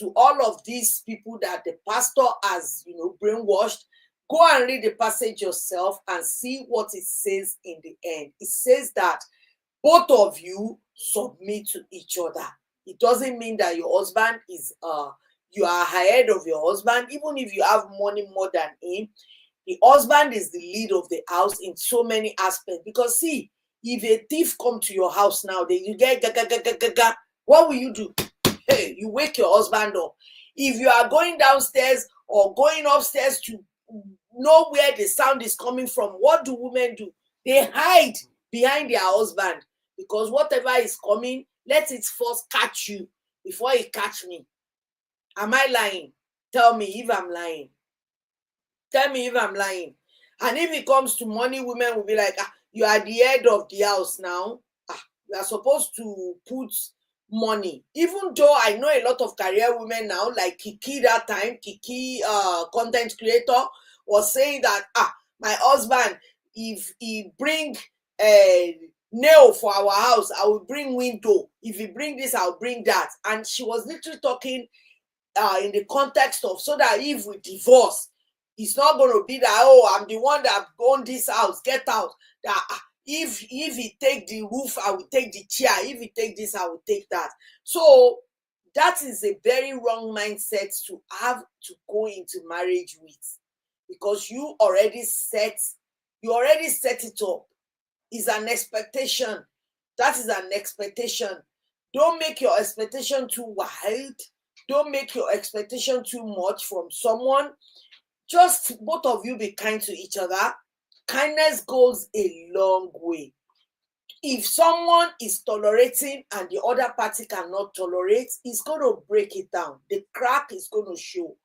to all of these people that the pastor has, brainwashed, go and read the passage yourself and see what it says in the end. It says that both of you submit to each other. It doesn't mean that your husband is you are ahead of your husband, even if you have money more than him. The husband is the lead of the house in so many aspects. Because see, if a thief come to your house now, then you get gaga, what will you do? Hey, you wake your husband up. If you are going downstairs or going upstairs to know where the sound is coming from, what do women do? They hide behind their husband, because whatever is coming, let it first catch you before it catch me. Am I lying? Tell me if I'm lying. Tell me if I'm lying. And if it comes to money, women will be like, you are the head of the house now. You are supposed to put money. Even though I know a lot of career women now, like Kiki that time, Kiki, content creator, was saying that, my husband, if he bring nail for our house, I will bring window. If he bring this, I'll bring that. And she was literally talking in the context of, so that if we divorce, it's not going to be that, I'm the one that owned this house, get out. That if he take the roof, I will take the chair. If he take this, I will take that. So that is a very wrong mindset to have to go into marriage with, because you already set it up. It's an expectation. That is an expectation. Don't make your expectation too wild. Don't make your expectation too much from someone. Just both of you be kind to each other. Kindness goes a long way. If someone is tolerating and the other party cannot tolerate, it's going to break it down. The crack is going to show.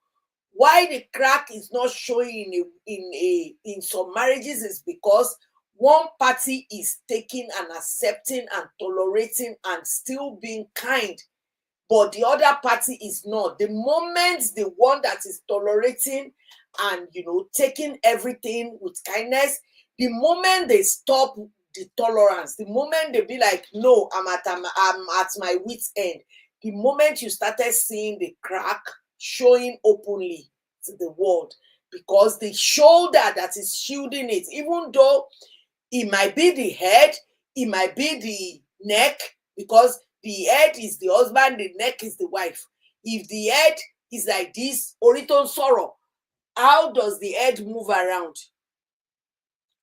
Why the crack is not showing in some marriages is because one party is taking and accepting and tolerating and still being kind, but the other party is not. The moment the one that is tolerating and taking everything with kindness, the moment they stop the tolerance, the moment they be like, no, I'm at my wit's end, the moment you started seeing the crack showing openly to the world, because the shoulder that is shielding it, even though it might be the head, it might be the neck, because the head is the husband, the neck is the wife. If the head is like this, Oriton sorrow, how does the head move around?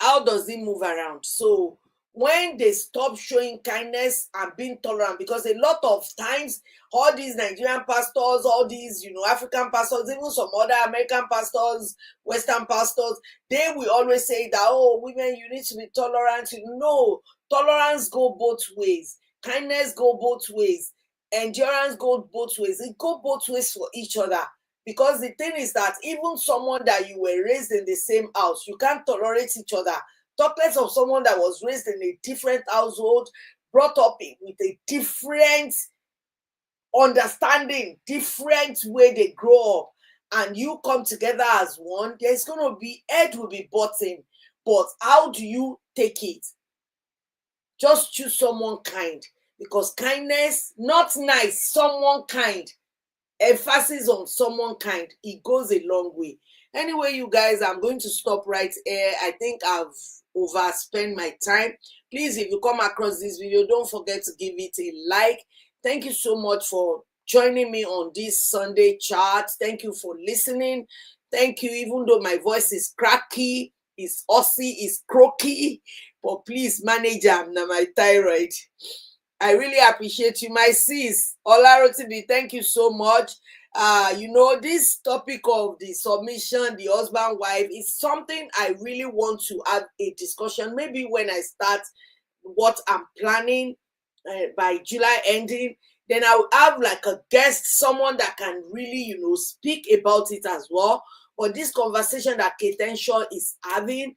How does it move around? So when they stop showing kindness and being tolerant, because a lot of times, all these Nigerian pastors, all these, African pastors, even some other American pastors, Western pastors, they will always say that, women, you need to be tolerant. No, tolerance go both ways. Kindness go both ways. Endurance go both ways. It go both ways for each other. Because the thing is that even someone that you were raised in the same house, you can't tolerate each other. Talk less of someone that was raised in a different household, brought up with a different understanding, different way they grow up, and you come together as one. There's going to be, head will be butting. But how do you take it? Just choose someone kind, because kindness, not nice, someone kind. Emphasis on someone kind, it goes a long way. Anyway, you guys, I'm going to stop right here. I think I've overspent my time. Please, if you come across this video, don't forget to give it a like. Thank you so much for joining me on this Sunday chat. Thank you for listening. Thank you, even though my voice is cracky, is aussie, is croaky, but please manage my thyroid. I really appreciate you, my sis. Olarotibi, thank you so much. This topic of the submission, the husband, wife, is something I really want to have a discussion. Maybe when I start what I'm planning by July ending, then I'll have like a guest, someone that can really, speak about it as well. But this conversation that Henshaw is having,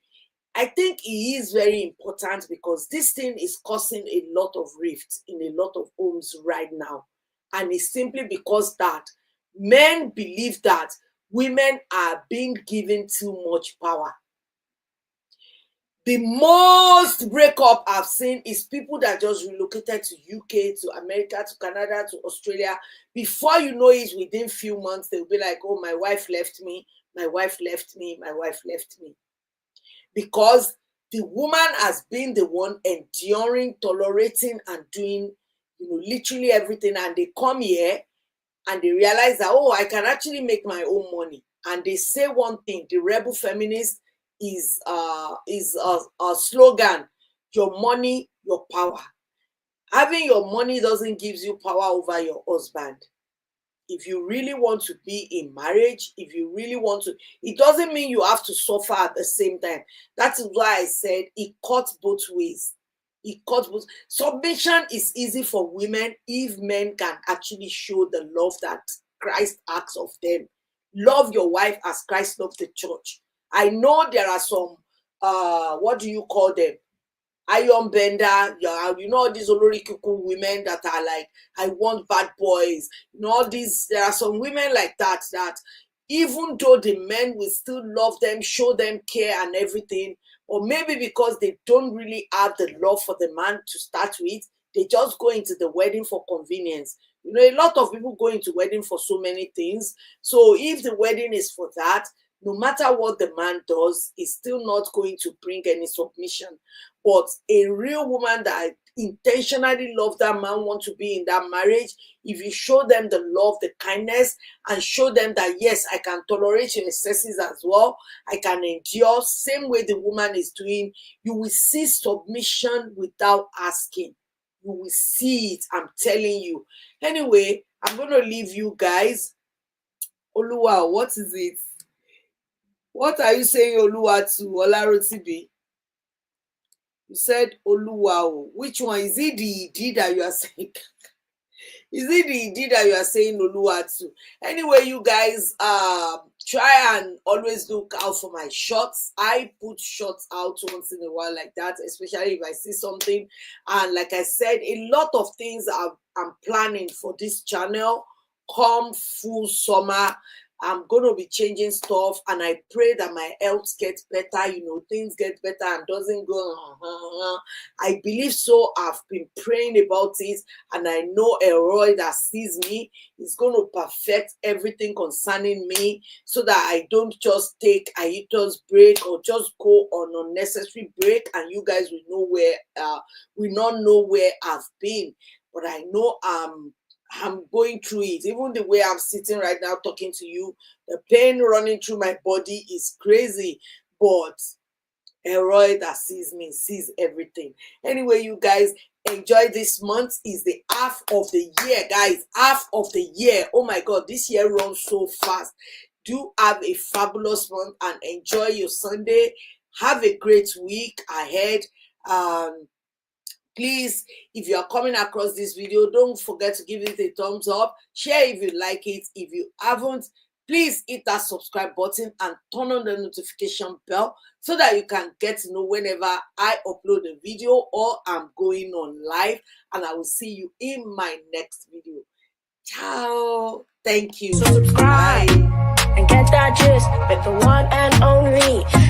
I think it is very important, because this thing is causing a lot of rifts in a lot of homes right now. And it's simply because that men believe that women are being given too much power. The most breakup I've seen is people that just relocated to UK, to America, to Canada, to Australia. Before you know it, within few months, they'll be like, oh, my wife left me, my wife left me, my wife left me. Because the woman has been the one enduring, tolerating, and doing, literally everything. And they come here and they realize that, oh, I can actually make my own money. And they say one thing: the rebel feminist is a slogan: your money, your power. Having your money doesn't give you power over your husband. If you really want to be in marriage, if you really want to, it doesn't mean you have to suffer at the same time. That is why I said it cuts both ways. It cuts both. Submission is easy for women if men can actually show the love that Christ asks of them. Love your wife as Christ loved the church. I know there are some, what do you call them? Iron bender, all these olorikuku women that are like, I want bad boys. There are some women like that even though the men will still love them, show them care and everything, or maybe because they don't really have the love for the man to start with, they just go into the wedding for convenience. A lot of people go into wedding for so many things. So if the wedding is for that, no matter what the man does, it's still not going to bring any submission. But a real woman that intentionally loves that man, want to be in that marriage, if you show them the love, the kindness, and show them that, yes, I can tolerate your excesses as well, I can endure, same way the woman is doing, you will see submission without asking. You will see it, I'm telling you. Anyway, I'm going to leave you guys. Oluwa, what is it? What are you saying, Oluwa, to Olarotibi? You said Oluwa. Which one? Is it the D that you are saying? Is it the D that you are saying Oluwa to? Anyway, you guys, try and always look out for my shots. I put shots out once in a while like that, especially if I see something. And like I said, a lot of things I'm planning for this channel. Come full summer, I'm going to be changing stuff, and I pray that my health gets better, things get better and doesn't go, I believe so. I've been praying about it, and I know Elroy that sees me is going to perfect everything concerning me, so that I don't just take a hiatus break or just go on unnecessary break, and you guys will not know where I've been. But I know I'm going through it. Even the way I'm sitting right now talking to you, the pain running through my body is crazy. But Elroy that sees me sees everything. Anyway, you guys, enjoy this month. Is the half of the year, guys. Half of the year. Oh my God, this year runs so fast. Do have a fabulous month and enjoy your Sunday. Have a great week ahead. Please, if you are coming across this video, don't forget to give it a thumbs up. Share if you like it. If you haven't, please hit that subscribe button and turn on the notification bell so that you can get to know whenever I upload a video or I'm going on live. And I will see you in my next video. Ciao. Thank you. So subscribe and get that gist with the one and only